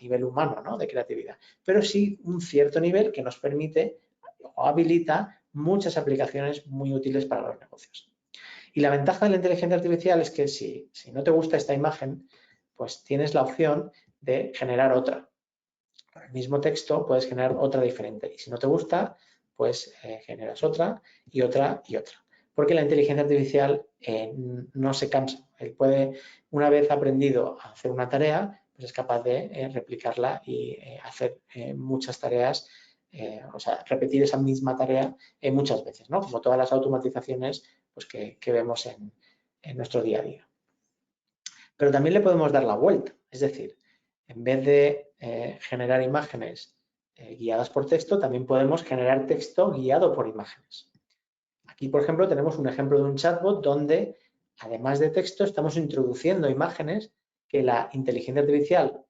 nivel humano, ¿no?, de creatividad, pero sí un cierto nivel que nos permite o habilita muchas aplicaciones muy útiles para los negocios. Y la ventaja de la inteligencia artificial es que si no te gusta esta imagen, pues tienes la opción de generar otra. Con el mismo texto puedes generar otra diferente. Y si no te gusta, pues generas otra y otra y otra. Porque la inteligencia artificial no se cansa. Él puede, una vez aprendido a hacer una tarea, pues es capaz de replicarla y hacer muchas tareas, o sea, repetir esa misma tarea muchas veces, ¿no? Como todas las automatizaciones pues, que vemos en nuestro día a día. Pero también le podemos dar la vuelta, es decir, en vez de generar imágenes guiadas por texto, también podemos generar texto guiado por imágenes. Aquí, por ejemplo, tenemos un ejemplo de un chatbot donde, además de texto, estamos introduciendo imágenes que la inteligencia artificial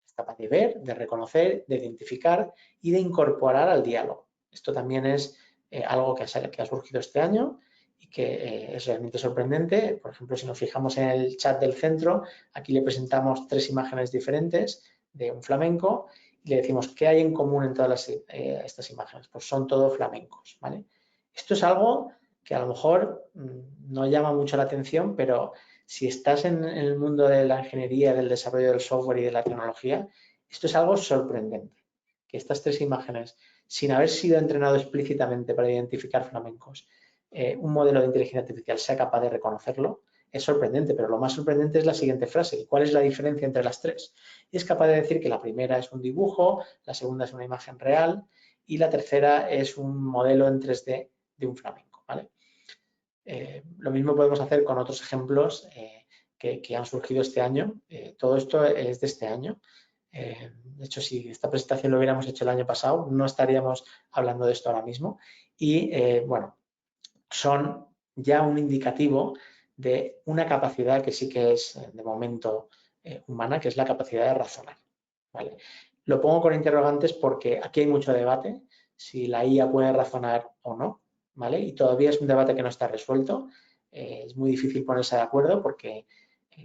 es capaz de ver, de reconocer, de identificar y de incorporar al diálogo. Esto también es algo que ha surgido este año y que es realmente sorprendente. Por ejemplo, si nos fijamos en el chat del centro, aquí le presentamos 3 imágenes diferentes de un flamenco y le decimos qué hay en común en todas estas imágenes. Pues son todos flamencos, ¿vale? Esto es algo que a lo mejor no llama mucho la atención, pero si estás en el mundo de la ingeniería, del desarrollo del software y de la tecnología, esto es algo sorprendente. Que estas 3 imágenes, sin haber sido entrenado explícitamente para identificar flamencos, un modelo de inteligencia artificial sea capaz de reconocerlo, es sorprendente, pero lo más sorprendente es la siguiente frase. ¿Cuál es la diferencia entre las 3? Es capaz de decir que la primera es un dibujo, la segunda es una imagen real y la tercera es un modelo en 3D de un flamenco, ¿vale? Lo mismo podemos hacer con otros ejemplos que han surgido este año. Todo esto es de este año. De hecho, si esta presentación lo hubiéramos hecho el año pasado, no estaríamos hablando de esto ahora mismo. Y bueno, son ya un indicativo de una capacidad que sí que es de momento humana, que es la capacidad de razonar, ¿vale? Lo pongo con interrogantes porque aquí hay mucho debate, si la IA puede razonar o no, ¿vale? Y todavía es un debate que no está resuelto. Es muy difícil ponerse de acuerdo porque,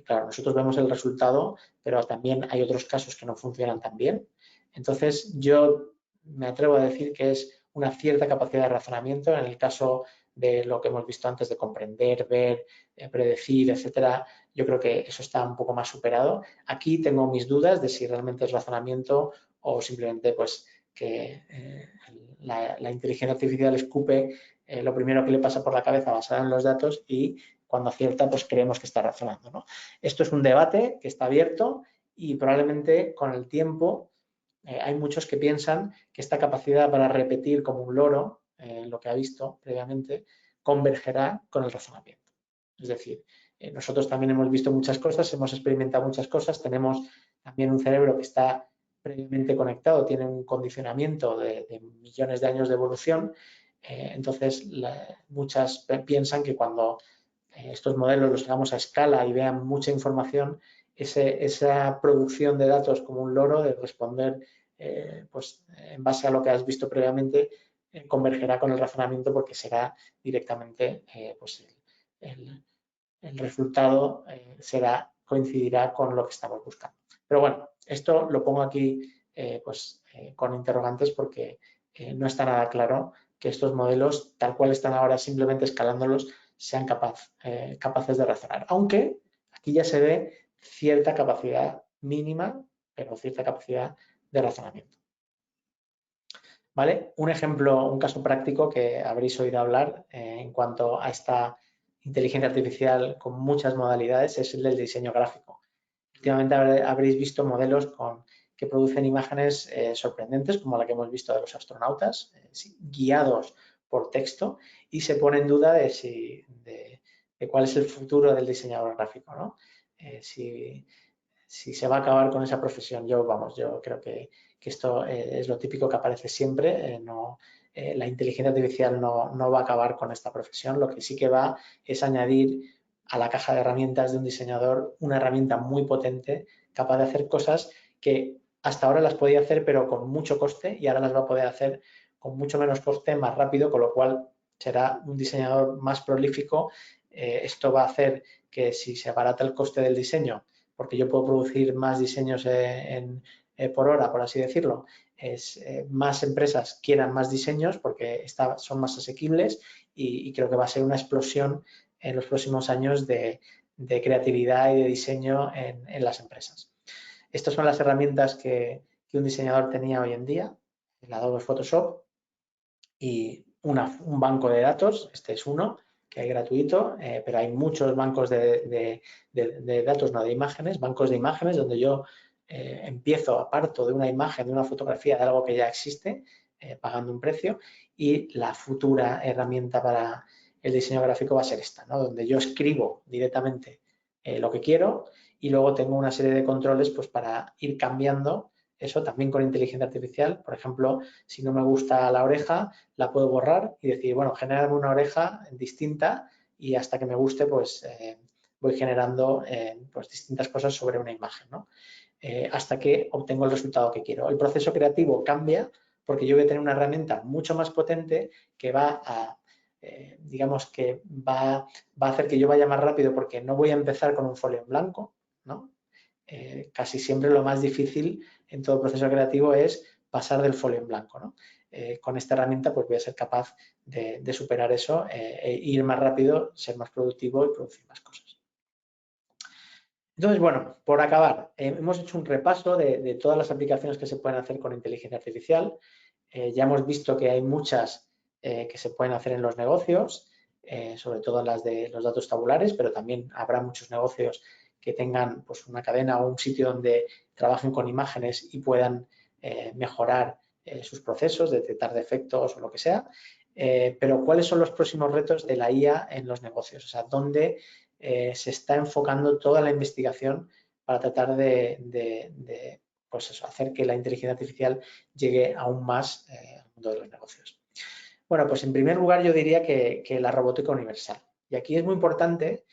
claro, nosotros vemos el resultado, pero también hay otros casos que no funcionan tan bien. Entonces, yo me atrevo a decir que es una cierta capacidad de razonamiento en el caso de lo que hemos visto antes de comprender, ver, predecir, etcétera. Yo creo que eso está un poco más superado. Aquí tengo mis dudas de si realmente es razonamiento o simplemente pues que la inteligencia artificial escupe lo primero que le pasa por la cabeza basada en los datos y cuando acierta pues creemos que está razonando, ¿no? Esto es un debate que está abierto y probablemente con el tiempo hay muchos que piensan que esta capacidad para repetir como un loro lo que ha visto previamente convergerá con el razonamiento. Es decir, nosotros también hemos visto muchas cosas, hemos experimentado muchas cosas, tenemos también un cerebro que está previamente conectado, tiene un condicionamiento de millones de años de evolución. Entonces, muchas piensan que cuando estos modelos los hagamos a escala y vean mucha información, esa producción de datos como un loro, de responder pues, en base a lo que has visto previamente, convergerá con el razonamiento porque será directamente pues el resultado coincidirá con lo que estamos buscando. Pero bueno, esto lo pongo aquí con interrogantes porque no está nada claro que estos modelos, tal cual están ahora, simplemente escalándolos, sean capaces de razonar. Aunque aquí ya se ve cierta capacidad mínima, pero cierta capacidad de razonamiento. ¿Vale? Un ejemplo, un caso práctico que habréis oído hablar en cuanto a esta inteligencia artificial con muchas modalidades es el del diseño gráfico. Últimamente habréis visto modelos que producen imágenes sorprendentes, como la que hemos visto de los astronautas, guiados por texto, y se pone en duda de cuál es el futuro del diseñador gráfico, ¿no? Si se va a acabar con esa profesión. Yo creo que esto es lo típico que aparece siempre. La inteligencia artificial no va a acabar con esta profesión. Lo que sí que va es añadir a la caja de herramientas de un diseñador una herramienta muy potente capaz de hacer cosas que hasta ahora las podía hacer pero con mucho coste y ahora las va a poder hacer con mucho menos coste, más rápido, con lo cual será un diseñador más prolífico. Esto va a hacer que si se abarata el coste del diseño, porque yo puedo producir más diseños por hora, por así decirlo, más empresas quieran más diseños porque son más asequibles y creo que va a ser una explosión en los próximos años de creatividad y de diseño en las empresas. Estas son las herramientas que un diseñador tenía hoy en día, el Adobe Photoshop y un banco de datos, este es uno que hay gratuito, pero hay muchos bancos de datos, no de imágenes, bancos de imágenes donde yo aparto de una imagen, de una fotografía, de algo que ya existe, pagando un precio, y la futura herramienta para el diseño gráfico va a ser esta, ¿no? Donde yo escribo directamente lo que quiero y luego tengo una serie de controles pues, para ir cambiando eso también con inteligencia artificial. Por ejemplo, si no me gusta la oreja, la puedo borrar y decir, bueno, genérame una oreja distinta y hasta que me guste, pues voy generando pues, distintas cosas sobre una imagen, ¿no? Hasta que obtengo el resultado que quiero. El proceso creativo cambia porque yo voy a tener una herramienta mucho más potente que va a, digamos que va a hacer que yo vaya más rápido porque no voy a empezar con un folio en blanco, ¿no? Casi siempre lo más difícil en todo proceso creativo es pasar del folio en blanco, ¿no? Con esta herramienta pues voy a ser capaz de superar eso, ir más rápido, ser más productivo y producir más cosas. Entonces, bueno, por acabar, hemos hecho un repaso de todas las aplicaciones que se pueden hacer con inteligencia artificial. Ya hemos visto que hay muchas que se pueden hacer en los negocios, sobre todo las de los datos tabulares, pero también habrá muchos negocios que tengan pues, una cadena o un sitio donde trabajen con imágenes y puedan mejorar sus procesos, detectar defectos o lo que sea. Pero ¿cuáles son los próximos retos de la IA en los negocios? O sea, ¿dónde se está enfocando toda la investigación para tratar de pues eso, hacer que la inteligencia artificial llegue aún más al mundo de los negocios? Bueno, pues en primer lugar yo diría que la robótica universal. Y aquí es muy importante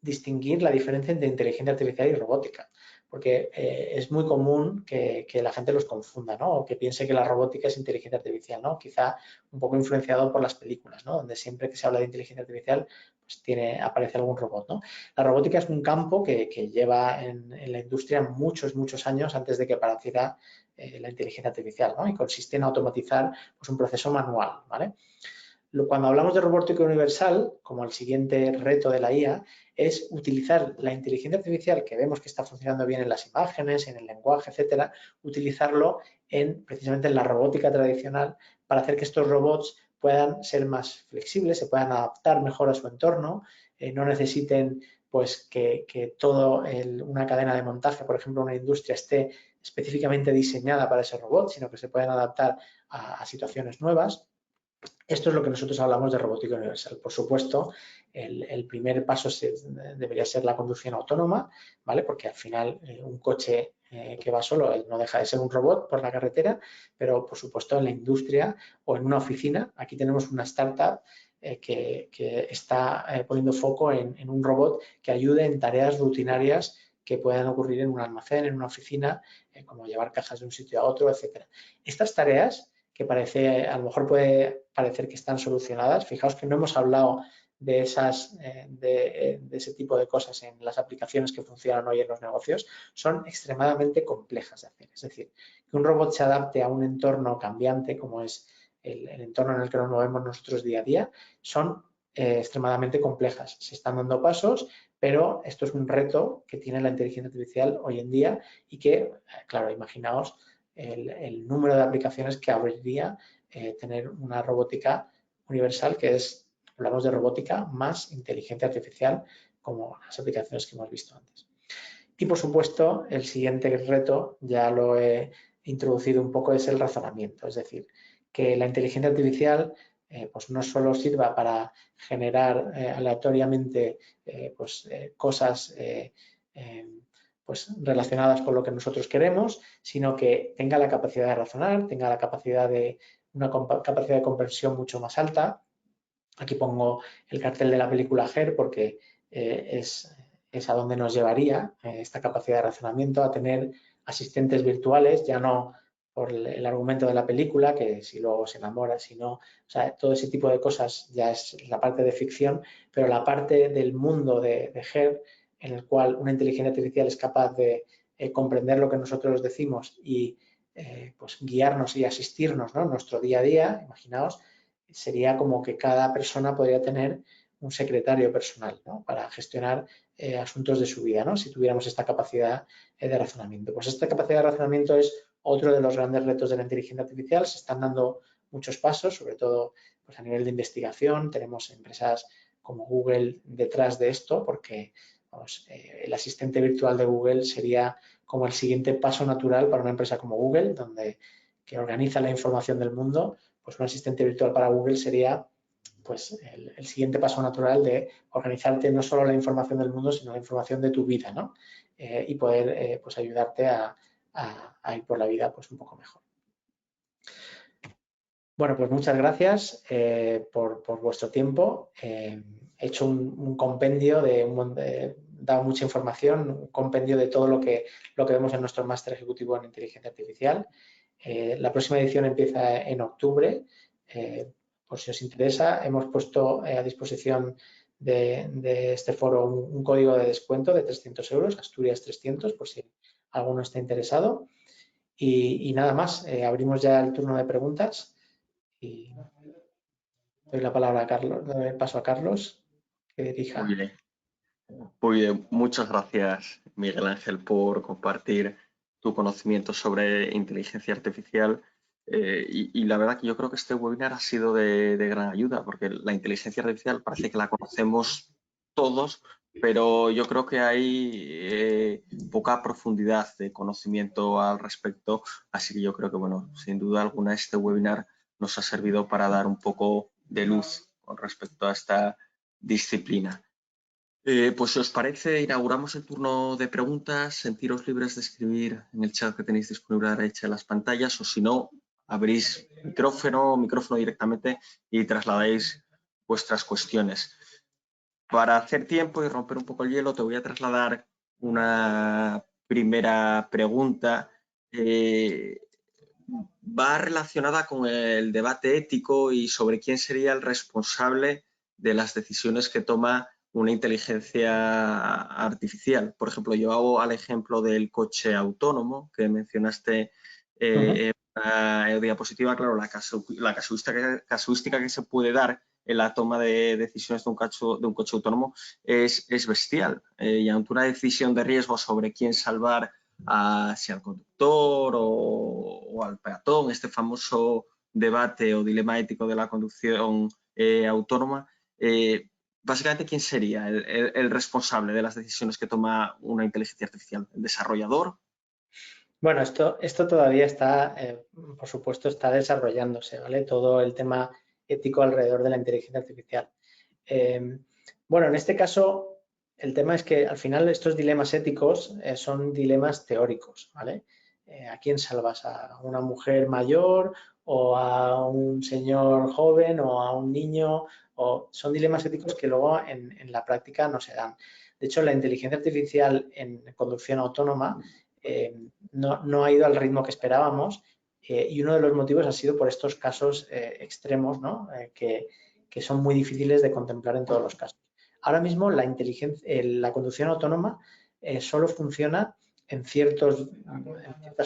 distinguir la diferencia entre inteligencia artificial y robótica, porque es muy común que la gente los confunda, ¿no? O que piense que la robótica es inteligencia artificial, ¿no? Quizá un poco influenciado por las películas, ¿no? Donde siempre que se habla de inteligencia artificial pues aparece algún robot, ¿no? La robótica es un campo que lleva en la industria muchos años antes de que apareciera la inteligencia artificial, ¿no? Y consiste en automatizar pues, un proceso manual, ¿vale? Cuando hablamos de robótica universal, como el siguiente reto de la IA, es utilizar la inteligencia artificial que vemos que está funcionando bien en las imágenes, en el lenguaje, etcétera, utilizarlo precisamente en la robótica tradicional para hacer que estos robots puedan ser más flexibles, se puedan adaptar mejor a su entorno, no necesiten pues que toda una cadena de montaje, por ejemplo, una industria esté específicamente diseñada para ese robot, sino que se puedan adaptar a situaciones nuevas. Esto es lo que nosotros hablamos de robótica universal. Por supuesto, el primer paso debería ser la conducción autónoma, ¿vale? Porque al final un coche que va solo no deja de ser un robot por la carretera, pero por supuesto en la industria o en una oficina, aquí tenemos una startup que está poniendo foco en un robot que ayude en tareas rutinarias que puedan ocurrir en un almacén, en una oficina, como llevar cajas de un sitio a otro, etcétera. Estas tareas que a lo mejor puede parecer que están solucionadas. Fijaos que no hemos hablado de ese tipo de cosas en las aplicaciones que funcionan hoy en los negocios, son extremadamente complejas de hacer. Es decir, que un robot se adapte a un entorno cambiante como es el entorno en el que nos movemos nosotros día a día, son extremadamente complejas. Se están dando pasos, pero esto es un reto que tiene la inteligencia artificial hoy en día y que, claro, imaginaos el número de aplicaciones que abriría tener una robótica universal, que hablamos de robótica más inteligencia artificial, como las aplicaciones que hemos visto antes. Y por supuesto, el siguiente reto, ya lo he introducido un poco, es el razonamiento, es decir, que la inteligencia artificial pues no solo sirva para generar aleatoriamente cosas pues relacionadas con lo que nosotros queremos, sino que tenga la capacidad de razonar, tenga la capacidad una capacidad de comprensión mucho más alta. Aquí pongo el cartel de la película Her porque es a donde nos llevaría esta capacidad de razonamiento, a tener asistentes virtuales, ya no por el argumento de la película, que si luego se enamora, si no, o sea, todo ese tipo de cosas ya es la parte de ficción, pero la parte del mundo de Her, en el cual una inteligencia artificial es capaz de comprender lo que nosotros decimos y pues guiarnos y asistirnos, ¿no? En nuestro día a día, imaginaos, sería como que cada persona podría tener un secretario personal, ¿no? Para gestionar asuntos de su vida, ¿no? Si tuviéramos esta capacidad de razonamiento. Pues esta capacidad de razonamiento es otro de los grandes retos de la inteligencia artificial. Se están dando muchos pasos, sobre todo pues, a nivel de investigación. Tenemos empresas como Google detrás de esto, porque vamos, el asistente virtual de Google sería como el siguiente paso natural para una empresa como Google, que organiza la información del mundo. Pues un asistente virtual para Google sería pues el siguiente paso natural de organizarte no solo la información del mundo, sino la información de tu vida, ¿no? Y poder pues ayudarte a ir por la vida pues un poco mejor. Bueno, pues muchas gracias por vuestro tiempo. He hecho un compendio he dado mucha información, un compendio de todo lo que vemos en nuestro máster ejecutivo en inteligencia artificial. La próxima edición empieza en octubre. Por si os interesa, hemos puesto a disposición de este foro un código de descuento de 300 euros, Asturias 300, por si alguno está interesado. Y nada más, abrimos ya el turno de preguntas y doy la palabra a Carlos, doy paso a Carlos que dirija. Muy bien. Muchas gracias, Miguel Ángel, por compartir tu conocimiento sobre inteligencia artificial. Y la verdad que yo creo que este webinar ha sido de gran ayuda, porque la inteligencia artificial parece que la conocemos todos, pero yo creo que hay poca profundidad de conocimiento al respecto. Así que yo creo que, bueno, sin duda alguna este webinar nos ha servido para dar un poco de luz con respecto a esta disciplina. Pues si os parece, inauguramos el turno de preguntas. Sentiros libres de escribir en el chat que tenéis disponible a la derecha de las pantallas, o si no, abrís micrófono directamente y trasladáis vuestras cuestiones. Para hacer tiempo y romper un poco el hielo, te voy a trasladar una primera pregunta. Va relacionada con el debate ético y sobre quién sería el responsable de las decisiones que toma una inteligencia artificial. Por ejemplo, yo hago al ejemplo del coche autónomo que mencionaste en una diapositiva. Claro, la casuística que se puede dar en la toma de decisiones de un coche autónomo es bestial. Y ante una decisión de riesgo sobre quién salvar, si al conductor o al peatón, este famoso debate o dilema ético de la conducción autónoma, básicamente, ¿quién sería el responsable de las decisiones que toma una inteligencia artificial? ¿El desarrollador? Bueno, esto todavía está, por supuesto, está desarrollándose, ¿vale? Todo el tema ético alrededor de la inteligencia artificial. Bueno, en este caso, el tema es que al final estos dilemas éticos son dilemas teóricos, ¿vale? ¿A quién salvas? ¿A una mujer mayor o a un señor joven o a un niño? Son dilemas éticos que luego en la práctica no se dan. De hecho, la inteligencia artificial en conducción autónoma no ha ido al ritmo que esperábamos y uno de los motivos ha sido por estos casos extremos, ¿no? Que son muy difíciles de contemplar en todos los casos. Ahora mismo la conducción autónoma solo funciona en ciertas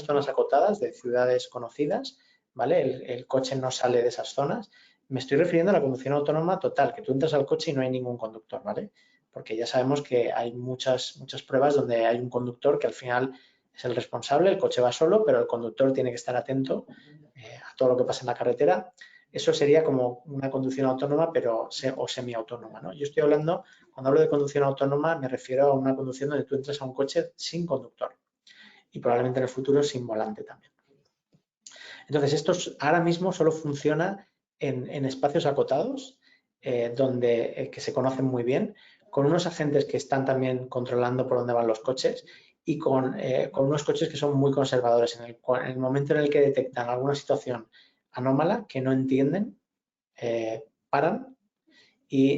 zonas acotadas de ciudades conocidas, ¿vale? El coche no sale de esas zonas. Me estoy refiriendo a la conducción autónoma total, que tú entras al coche y no hay ningún conductor, ¿vale? Porque ya sabemos que hay muchas pruebas donde hay un conductor que al final es el responsable, el coche va solo, pero el conductor tiene que estar atento a todo lo que pasa en la carretera. Eso sería como una conducción autónoma, pero o semiautónoma, ¿no? Yo estoy hablando, cuando hablo de conducción autónoma, me refiero a una conducción donde tú entras a un coche sin conductor y probablemente en el futuro sin volante también. Entonces, esto ahora mismo solo funciona en espacios acotados, que se conocen muy bien, con unos agentes que están también controlando por dónde van los coches y con unos coches que son muy conservadores. En el momento en el que detectan alguna situación anómala que no entienden, paran y,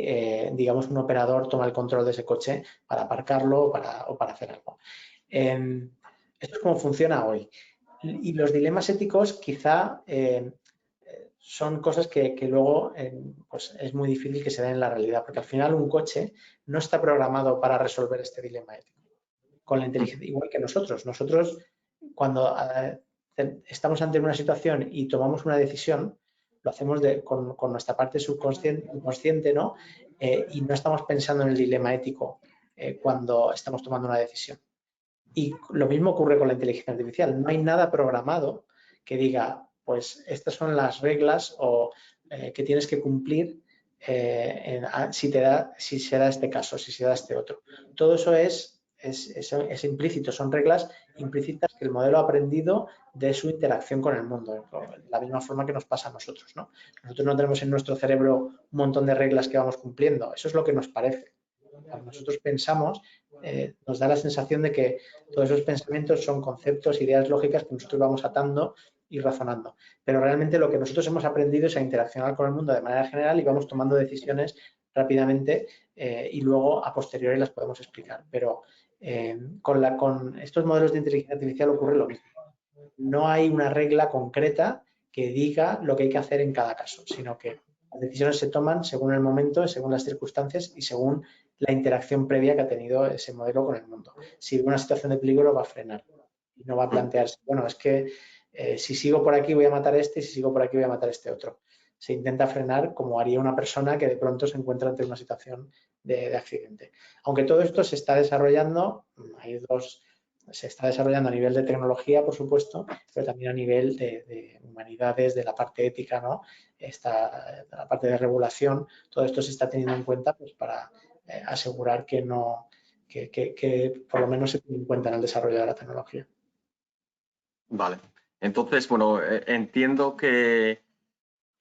digamos, un operador toma el control de ese coche para aparcarlo o para hacer algo. Esto es como funciona hoy. Y los dilemas éticos quizá son cosas que luego pues es muy difícil que se den en la realidad, porque al final un coche no está programado para resolver este dilema ético. Con la inteligencia, igual que nosotros. Nosotros, cuando estamos ante una situación y tomamos una decisión, lo hacemos con nuestra parte subconsciente, ¿no? Y no estamos pensando en el dilema ético cuando estamos tomando una decisión. Y lo mismo ocurre con la inteligencia artificial. No hay nada programado que diga, pues estas son las reglas o que tienes que cumplir si se da este caso, si se da este otro. Todo eso es implícito, son reglas implícitas que el modelo ha aprendido de su interacción con el mundo, de la misma forma que nos pasa a nosotros, ¿no? Nosotros no tenemos en nuestro cerebro un montón de reglas que vamos cumpliendo, eso es lo que nos parece. Cuando nosotros pensamos, nos da la sensación de que todos esos pensamientos son conceptos, ideas lógicas que nosotros vamos atando y razonando. Pero realmente lo que nosotros hemos aprendido es a interaccionar con el mundo de manera general y vamos tomando decisiones rápidamente y luego a posteriori las podemos explicar. Pero con estos modelos de inteligencia artificial ocurre lo mismo. No hay una regla concreta que diga lo que hay que hacer en cada caso, sino que las decisiones se toman según el momento, según las circunstancias y según la interacción previa que ha tenido ese modelo con el mundo. Si ve una situación de peligro va a frenar y no va a plantearse, bueno, es que si sigo por aquí voy a matar a este y si sigo por aquí voy a matar a este otro. Se intenta frenar como haría una persona que de pronto se encuentra ante una situación de accidente. Aunque todo esto se está desarrollando, se está desarrollando a nivel de tecnología, por supuesto, pero también a nivel de humanidades, de la parte ética, ¿no? La parte de regulación, todo esto se está teniendo en cuenta pues, para asegurar que no, que por lo menos se tiene en cuenta en el desarrollo de la tecnología. Vale. Entonces, bueno, entiendo que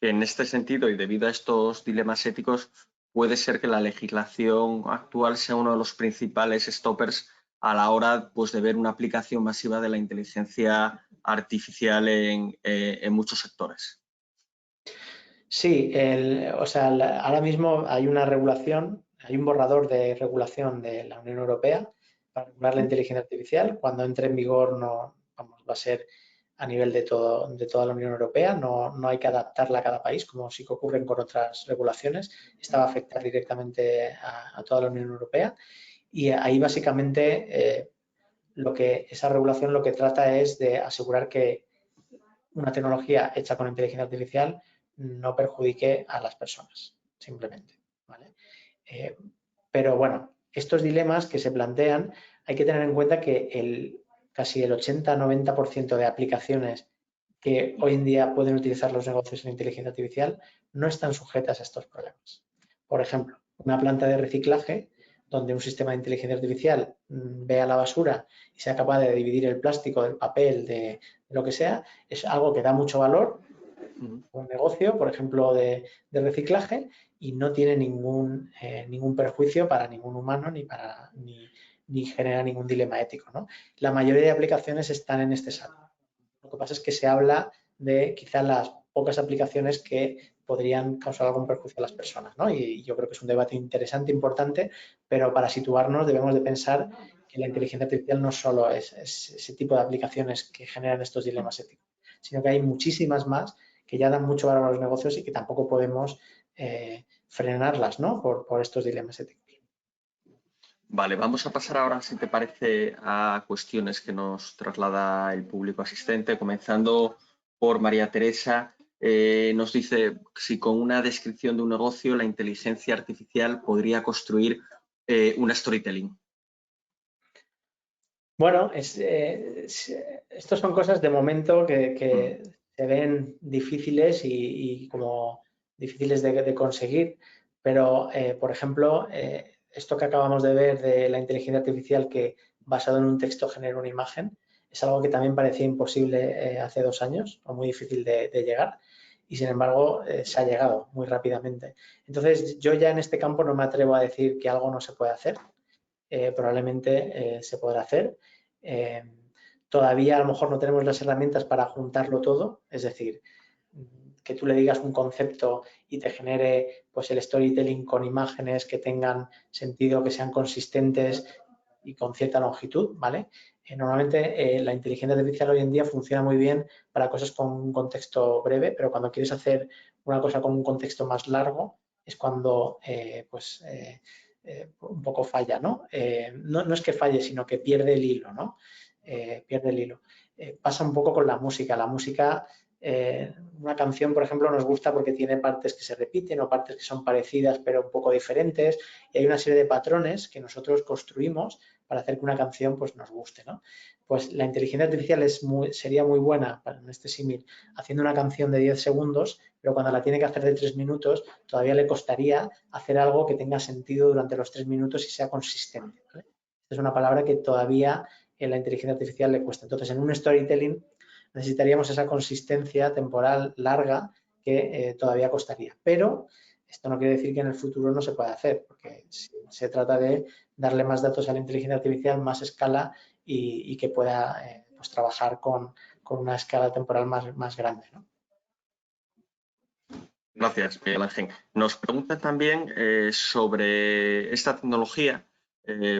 en este sentido y debido a estos dilemas éticos, puede ser que la legislación actual sea uno de los principales stoppers a la hora pues, de ver una aplicación masiva de la inteligencia artificial en muchos sectores. Sí, ahora mismo hay una regulación, hay un borrador de regulación de la Unión Europea para regular la inteligencia artificial. Cuando entre en vigor va a ser a nivel de toda la Unión Europea, no hay que adaptarla a cada país, como sí que ocurren con otras regulaciones. Esta va a afectar directamente a toda la Unión Europea y ahí básicamente esa regulación lo que trata es de asegurar que una tecnología hecha con inteligencia artificial no perjudique a las personas, simplemente. ¿Vale? Pero bueno, estos dilemas que se plantean, hay que tener en cuenta que casi el 80-90% de aplicaciones que hoy en día pueden utilizar los negocios en inteligencia artificial no están sujetas a estos problemas. Por ejemplo, una planta de reciclaje donde un sistema de inteligencia artificial vea la basura y sea capaz de dividir el plástico del papel, de lo que sea, es algo que da mucho valor a un negocio, por ejemplo, de reciclaje y no tiene ningún perjuicio para ningún humano ni genera ningún dilema ético, ¿no? La mayoría de aplicaciones están en este saco. Lo que pasa es que se habla de quizás las pocas aplicaciones que podrían causar algún perjuicio a las personas, ¿no? Y yo creo que es un debate interesante, importante, pero para situarnos debemos de pensar que la inteligencia artificial no solo es ese tipo de aplicaciones que generan estos dilemas éticos, sino que hay muchísimas más que ya dan mucho valor a los negocios y que tampoco podemos frenarlas, ¿no? Por estos dilemas éticos. Vale, vamos a pasar ahora, si te parece, a cuestiones que nos traslada el público asistente, comenzando por María Teresa. Nos dice si con una descripción de un negocio la inteligencia artificial podría construir una storytelling. Bueno, estos son cosas de momento que se ven difíciles y como difíciles de conseguir, pero por ejemplo, esto que acabamos de ver de la inteligencia artificial que basado en un texto genera una imagen, es algo que también parecía imposible hace 2 años o muy difícil de llegar y sin embargo se ha llegado muy rápidamente. Entonces yo ya en este campo no me atrevo a decir que algo no se puede hacer. Probablemente se podrá hacer. Todavía a lo mejor no tenemos las herramientas para juntarlo todo, es decir, que tú le digas un concepto y te genere pues el storytelling con imágenes que tengan sentido, que sean consistentes, y con cierta longitud, ¿vale? Normalmente la inteligencia artificial hoy en día funciona muy bien para cosas con un contexto breve, pero cuando quieres hacer una cosa con un contexto más largo es cuando un poco falla, ¿no? No es que falle, sino que pierde el hilo, ¿no? Pierde el hilo. Pasa un poco con la música. La música, una canción, por ejemplo, nos gusta porque tiene partes que se repiten o partes que son parecidas pero un poco diferentes, y hay una serie de patrones que nosotros construimos para hacer que una canción pues, nos guste, ¿no? Pues la inteligencia artificial sería muy buena, en este símil, haciendo una canción de 10 segundos, pero cuando la tiene que hacer de 3 minutos, todavía le costaría hacer algo que tenga sentido durante los 3 minutos y sea consistente, ¿vale? Es una palabra que todavía en la inteligencia artificial le cuesta. Entonces, en un storytelling necesitaríamos esa consistencia temporal larga que todavía costaría. Pero esto no quiere decir que en el futuro no se pueda hacer, porque se trata de darle más datos a la inteligencia artificial, más escala y que pueda pues, trabajar con una escala temporal más grande, ¿no? Gracias, Miguel Ángel. Nos preguntan también sobre esta tecnología.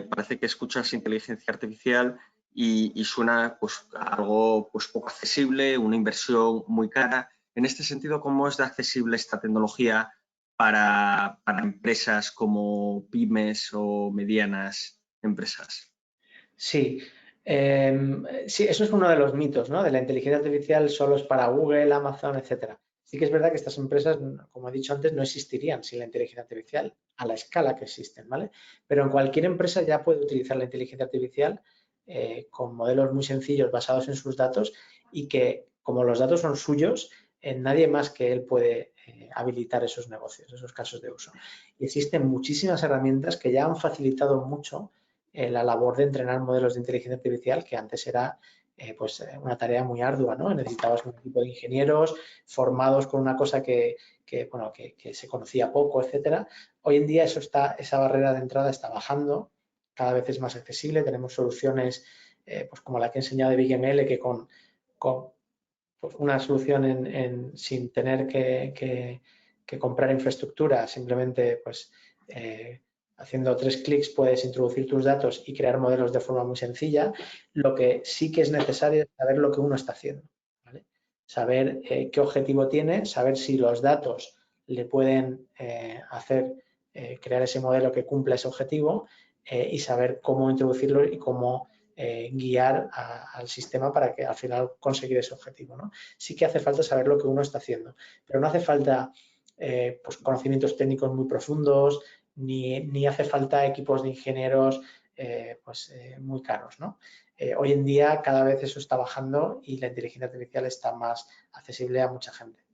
Parece que escuchas inteligencia artificial y suena pues, algo pues, poco accesible, una inversión muy cara. En este sentido, ¿cómo es de accesible esta tecnología para empresas como pymes o medianas empresas? Sí, sí, eso es uno de los mitos, ¿no? De la inteligencia artificial solo es para Google, Amazon, etcétera. Sí que es verdad que estas empresas, como he dicho antes, no existirían sin la inteligencia artificial a la escala que existen, ¿vale? Pero en cualquier empresa ya puede utilizar la inteligencia artificial con modelos muy sencillos basados en sus datos y que, como los datos son suyos, nadie más que él puede habilitar esos negocios, esos casos de uso. Y existen muchísimas herramientas que ya han facilitado mucho la labor de entrenar modelos de inteligencia artificial, que antes era una tarea muy ardua, ¿no? Necesitabas un equipo de ingenieros formados con una cosa que se conocía poco, etcétera. Hoy en día esa barrera de entrada está bajando, cada vez es más accesible, tenemos soluciones pues como la que he enseñado de BigML, que con pues una solución sin tener que comprar infraestructura, simplemente pues haciendo 3 clics puedes introducir tus datos y crear modelos de forma muy sencilla. Lo que sí que es necesario es saber lo que uno está haciendo, ¿vale? Saber qué objetivo tiene, saber si los datos le pueden hacer crear ese modelo que cumpla ese objetivo y saber cómo introducirlo y cómo guiar al sistema para que al final conseguir ese objetivo, ¿no? Sí que hace falta saber lo que uno está haciendo, pero no hace falta pues conocimientos técnicos muy profundos, ni hace falta equipos de ingenieros muy caros, ¿no? Hoy en día cada vez eso está bajando y la inteligencia artificial está más accesible a mucha gente.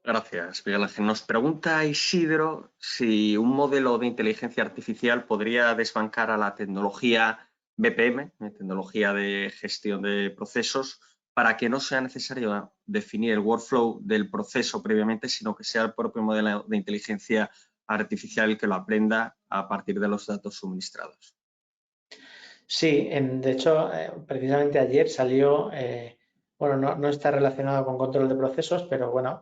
Gracias, Miguel Ángel. Nos pregunta Isidro si un modelo de inteligencia artificial podría desbancar a la tecnología BPM, tecnología de gestión de procesos, para que no sea necesario definir el workflow del proceso previamente, sino que sea el propio modelo de inteligencia artificial el que lo aprenda a partir de los datos suministrados. Sí, de hecho, precisamente ayer salió, no está relacionado con control de procesos, pero bueno,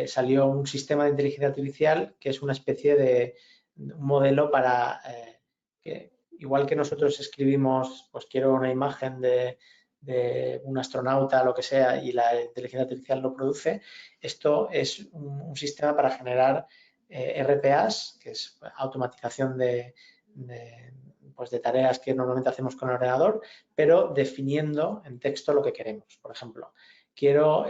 salió un sistema de inteligencia artificial que es una especie de un modelo para que, igual que nosotros escribimos, pues quiero una imagen de un astronauta, lo que sea, y la inteligencia artificial lo produce, esto es un sistema para generar RPAs, que es automatización de tareas que normalmente hacemos con el ordenador, pero definiendo en texto lo que queremos. Por ejemplo, quiero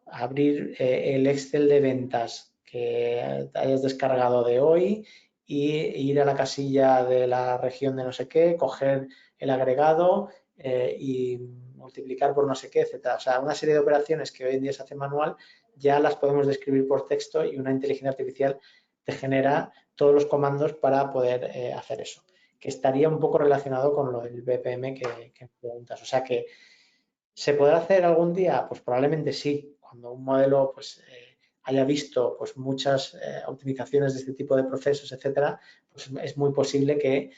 abrir el Excel de ventas que hayas descargado de hoy y ir a la casilla de la región de no sé qué, coger el agregado y multiplicar por no sé qué, etcétera. O sea, una serie de operaciones que hoy en día se hacen manual ya las podemos describir por texto y una inteligencia artificial te genera todos los comandos para poder hacer eso, que estaría un poco relacionado con lo del BPM que preguntas. O sea que, ¿se podrá hacer algún día? Pues probablemente sí, cuando un modelo pues, haya visto pues, muchas optimizaciones de este tipo de procesos, etcétera, pues es muy posible que,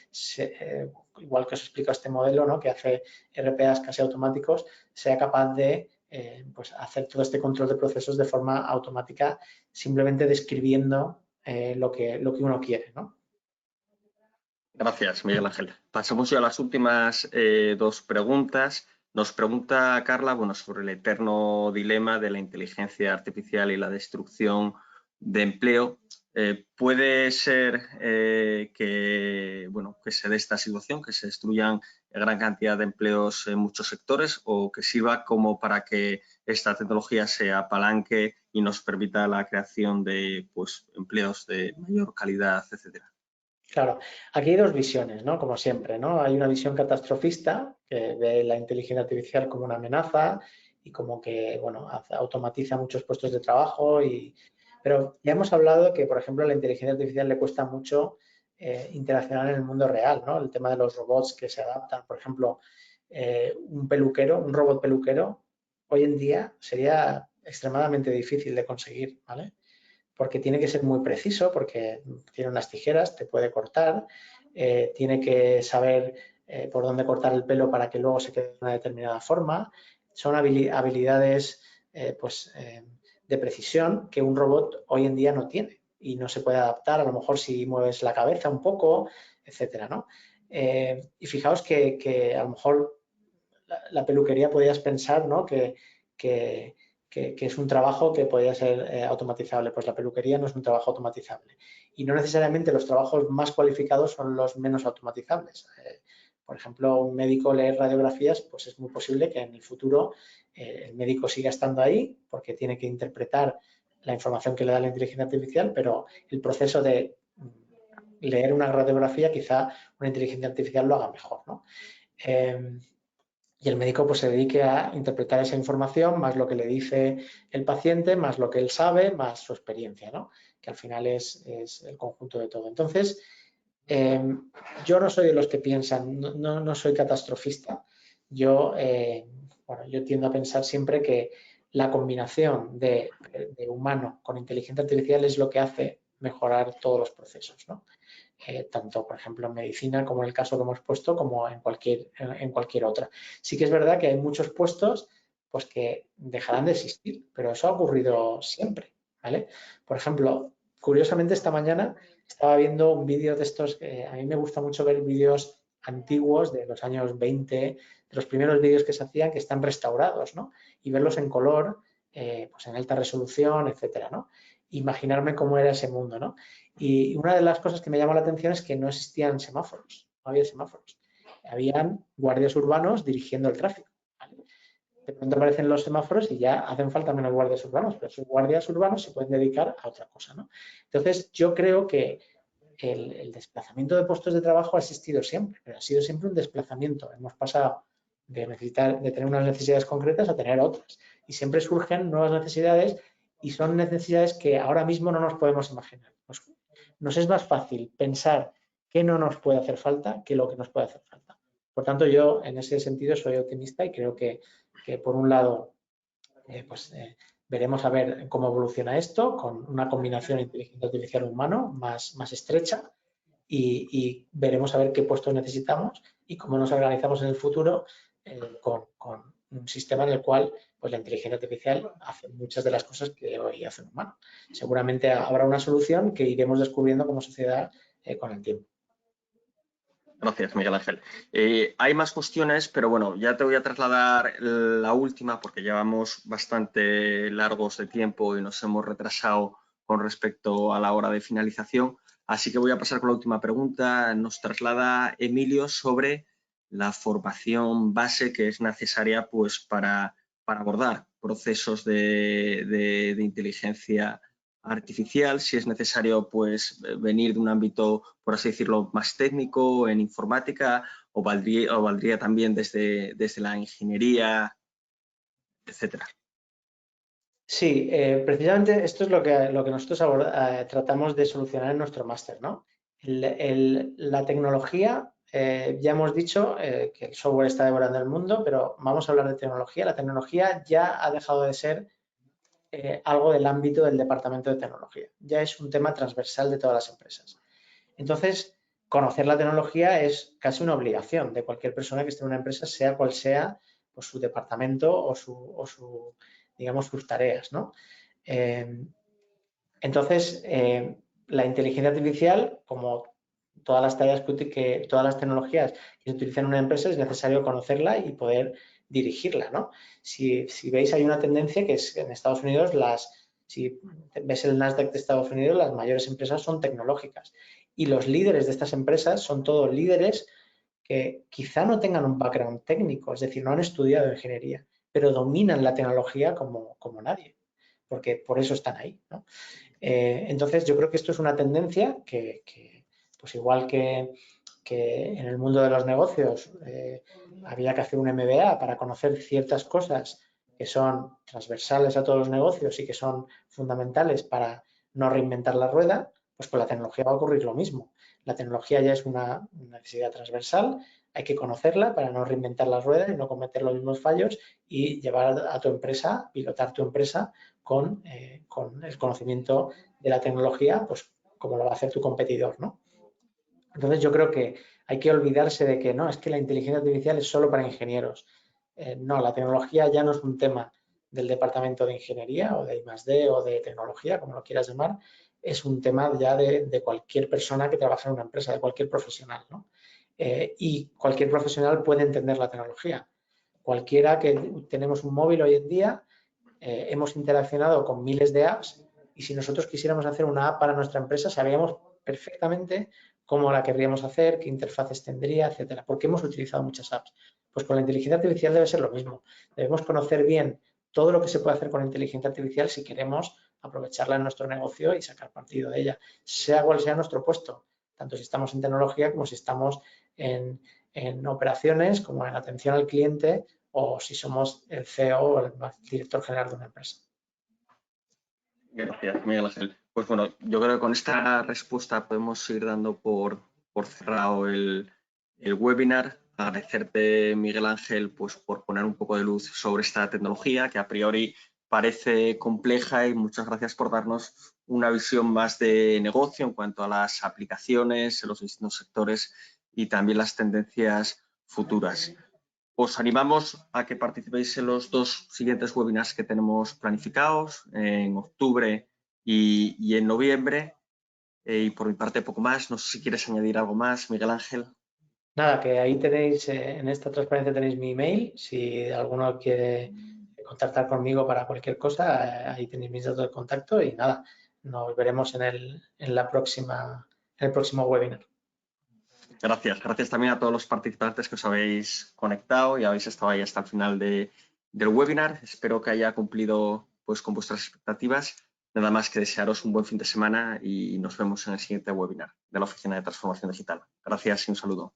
igual que os explico este modelo, ¿no? Que hace RPAs casi automáticos, sea capaz de pues hacer todo este control de procesos de forma automática, simplemente describiendo lo que uno quiere, ¿no? Gracias, Miguel Ángel. Pasamos ya a las últimas dos preguntas. Nos pregunta Carla, bueno, sobre el eterno dilema de la inteligencia artificial y la destrucción de empleo. ¿Puede ser que se dé esta situación, que se destruyan gran cantidad de empleos en muchos sectores, o que sirva como para que esta tecnología se apalanque y nos permita la creación de empleos de mayor calidad, etcétera? Claro, aquí hay dos visiones, ¿no? Como siempre, ¿no? Hay una visión catastrofista que ve la inteligencia artificial como una amenaza y como que, bueno, automatiza muchos puestos de trabajo. Pero ya hemos hablado que, por ejemplo, a la inteligencia artificial le cuesta mucho interaccionar en el mundo real, ¿no? El tema de los robots que se adaptan, por ejemplo, un peluquero, un robot peluquero, hoy en día sería extremadamente difícil de conseguir, ¿vale? Porque tiene que ser muy preciso, porque tiene unas tijeras, te puede cortar, tiene que saber por dónde cortar el pelo para que luego se quede de una determinada forma. Son habilidades de precisión que un robot hoy en día no tiene y no se puede adaptar, a lo mejor si mueves la cabeza un poco, etcétera, ¿no? Y fijaos que a lo mejor la peluquería podrías pensar, ¿no? que es un trabajo que podría ser automatizable. Pues la peluquería no es un trabajo automatizable. Y no necesariamente los trabajos más cualificados son los menos automatizables. Por ejemplo, un médico leer radiografías, pues es muy posible que en el futuro el médico siga estando ahí porque tiene que interpretar la información que le da la inteligencia artificial, pero el proceso de leer una radiografía quizá una inteligencia artificial lo haga mejor, ¿no? Y el médico pues se dedique a interpretar esa información más lo que le dice el paciente, más lo que él sabe, más su experiencia, ¿no? Que al final es el conjunto de todo. Entonces, yo no soy de los que piensan, no soy catastrofista. Yo tiendo a pensar siempre que la combinación de humano con inteligencia artificial es lo que hace mejorar todos los procesos, ¿no? Tanto, por ejemplo, en medicina, como en el caso que hemos puesto, como en cualquier otra. Sí que es verdad que hay muchos puestos pues, que dejarán de existir, pero eso ha ocurrido siempre, ¿vale? Por ejemplo, curiosamente esta mañana estaba viendo un vídeo de estos, a mí me gusta mucho ver vídeos antiguos de los años 20, de los primeros vídeos que se hacían que están restaurados, ¿no? Y verlos en color, pues en alta resolución, etcétera, ¿no? Imaginarme cómo era ese mundo, ¿no? Y una de las cosas que me llamó la atención es que no existían semáforos, no había semáforos. Habían guardias urbanos dirigiendo el tráfico, ¿vale? De pronto aparecen los semáforos y ya hacen falta menos guardias urbanos, pero esos guardias urbanos se pueden dedicar a otra cosa, ¿no? Entonces, yo creo que el desplazamiento de puestos de trabajo ha existido siempre, pero ha sido siempre un desplazamiento. Hemos pasado de tener unas necesidades concretas a tener otras. Y siempre surgen nuevas necesidades y son necesidades que ahora mismo no nos podemos imaginar. Nos es más fácil pensar qué no nos puede hacer falta que lo que nos puede hacer falta. Por tanto, yo en ese sentido soy optimista y creo que por un lado, veremos a ver cómo evoluciona esto con una combinación de inteligencia artificial humano más estrecha y veremos a ver qué puestos necesitamos y cómo nos organizamos en el futuro con un sistema en el cual pues, la inteligencia artificial hace muchas de las cosas que hoy hace un humano. Seguramente habrá una solución que iremos descubriendo como sociedad con el tiempo. Gracias, Miguel Ángel. Hay más cuestiones, pero bueno, ya te voy a trasladar la última porque llevamos bastante largos de tiempo y nos hemos retrasado con respecto a la hora de finalización. Así que voy a pasar con la última pregunta. Nos traslada Emilio sobre la formación base que es necesaria pues, para abordar procesos de inteligencia artificial, si es necesario pues venir de un ámbito, por así decirlo, más técnico en informática o valdría también desde la ingeniería, etcétera. Sí, precisamente esto es lo que nosotros tratamos de solucionar en nuestro máster, ¿no? La tecnología, ya hemos dicho que el software está devorando el mundo, pero vamos a hablar de tecnología. La tecnología ya ha dejado de ser algo del ámbito del departamento de tecnología. Ya es un tema transversal de todas las empresas. Entonces, conocer la tecnología es casi una obligación de cualquier persona que esté en una empresa, sea cual sea pues, su departamento o su, digamos, sus tareas, ¿no? Entonces, la inteligencia artificial, como todas las todas las tecnologías que se utilizan en una empresa es necesario conocerla y poder dirigirla, ¿no? Si veis, hay una tendencia que es en Estados Unidos, si ves el Nasdaq de Estados Unidos, las mayores empresas son tecnológicas y los líderes de estas empresas son todos líderes que quizá no tengan un background técnico, es decir, no han estudiado ingeniería, pero dominan la tecnología como nadie, porque por eso están ahí, ¿no? Entonces, yo creo que esto es una tendencia que pues igual que en el mundo de los negocios había que hacer un MBA para conocer ciertas cosas que son transversales a todos los negocios y que son fundamentales para no reinventar la rueda, pues con la tecnología va a ocurrir lo mismo. La tecnología ya es una necesidad transversal, hay que conocerla para no reinventar la rueda y no cometer los mismos fallos y llevar a tu empresa, pilotar tu empresa con el conocimiento de la tecnología, pues como lo va a hacer tu competidor, ¿no? Entonces yo creo que hay que olvidarse de que no, es que la inteligencia artificial es solo para ingenieros. No, la tecnología ya no es un tema del departamento de ingeniería o de I+D o de tecnología, como lo quieras llamar, es un tema ya de cualquier persona que trabaja en una empresa, de cualquier profesional, ¿no? Y cualquier profesional puede entender la tecnología. Cualquiera que tenemos un móvil hoy en día, hemos interaccionado con miles de apps y si nosotros quisiéramos hacer una app para nuestra empresa, sabríamos perfectamente cómo la querríamos hacer, qué interfaces tendría, etcétera. Porque hemos utilizado muchas apps. Pues con la inteligencia artificial debe ser lo mismo. Debemos conocer bien todo lo que se puede hacer con la inteligencia artificial si queremos aprovecharla en nuestro negocio y sacar partido de ella, sea cual sea nuestro puesto, tanto si estamos en tecnología como si estamos en operaciones, como en atención al cliente o si somos el CEO o el director general de una empresa. Gracias, Miguel Ángel. Pues bueno, yo creo que con esta respuesta podemos ir dando por cerrado el webinar. Agradecerte, Miguel Ángel, pues por poner un poco de luz sobre esta tecnología que a priori parece compleja y muchas gracias por darnos una visión más de negocio en cuanto a las aplicaciones en los distintos sectores y también las tendencias futuras. Os animamos a que participéis en los 2 siguientes webinars que tenemos planificados en octubre y en noviembre. Y por mi parte poco más. No sé si quieres añadir algo más, Miguel Ángel. Nada, que ahí tenéis, en esta transparencia tenéis mi email. Si alguno quiere contactar conmigo para cualquier cosa, ahí tenéis mis datos de contacto y nada, nos veremos en el próximo webinar. Gracias. Gracias también a todos los participantes que os habéis conectado y habéis estado ahí hasta el final del webinar. Espero que haya cumplido pues, con vuestras expectativas. Nada más que desearos un buen fin de semana y nos vemos en el siguiente webinar de la Oficina de Transformación Digital. Gracias y un saludo.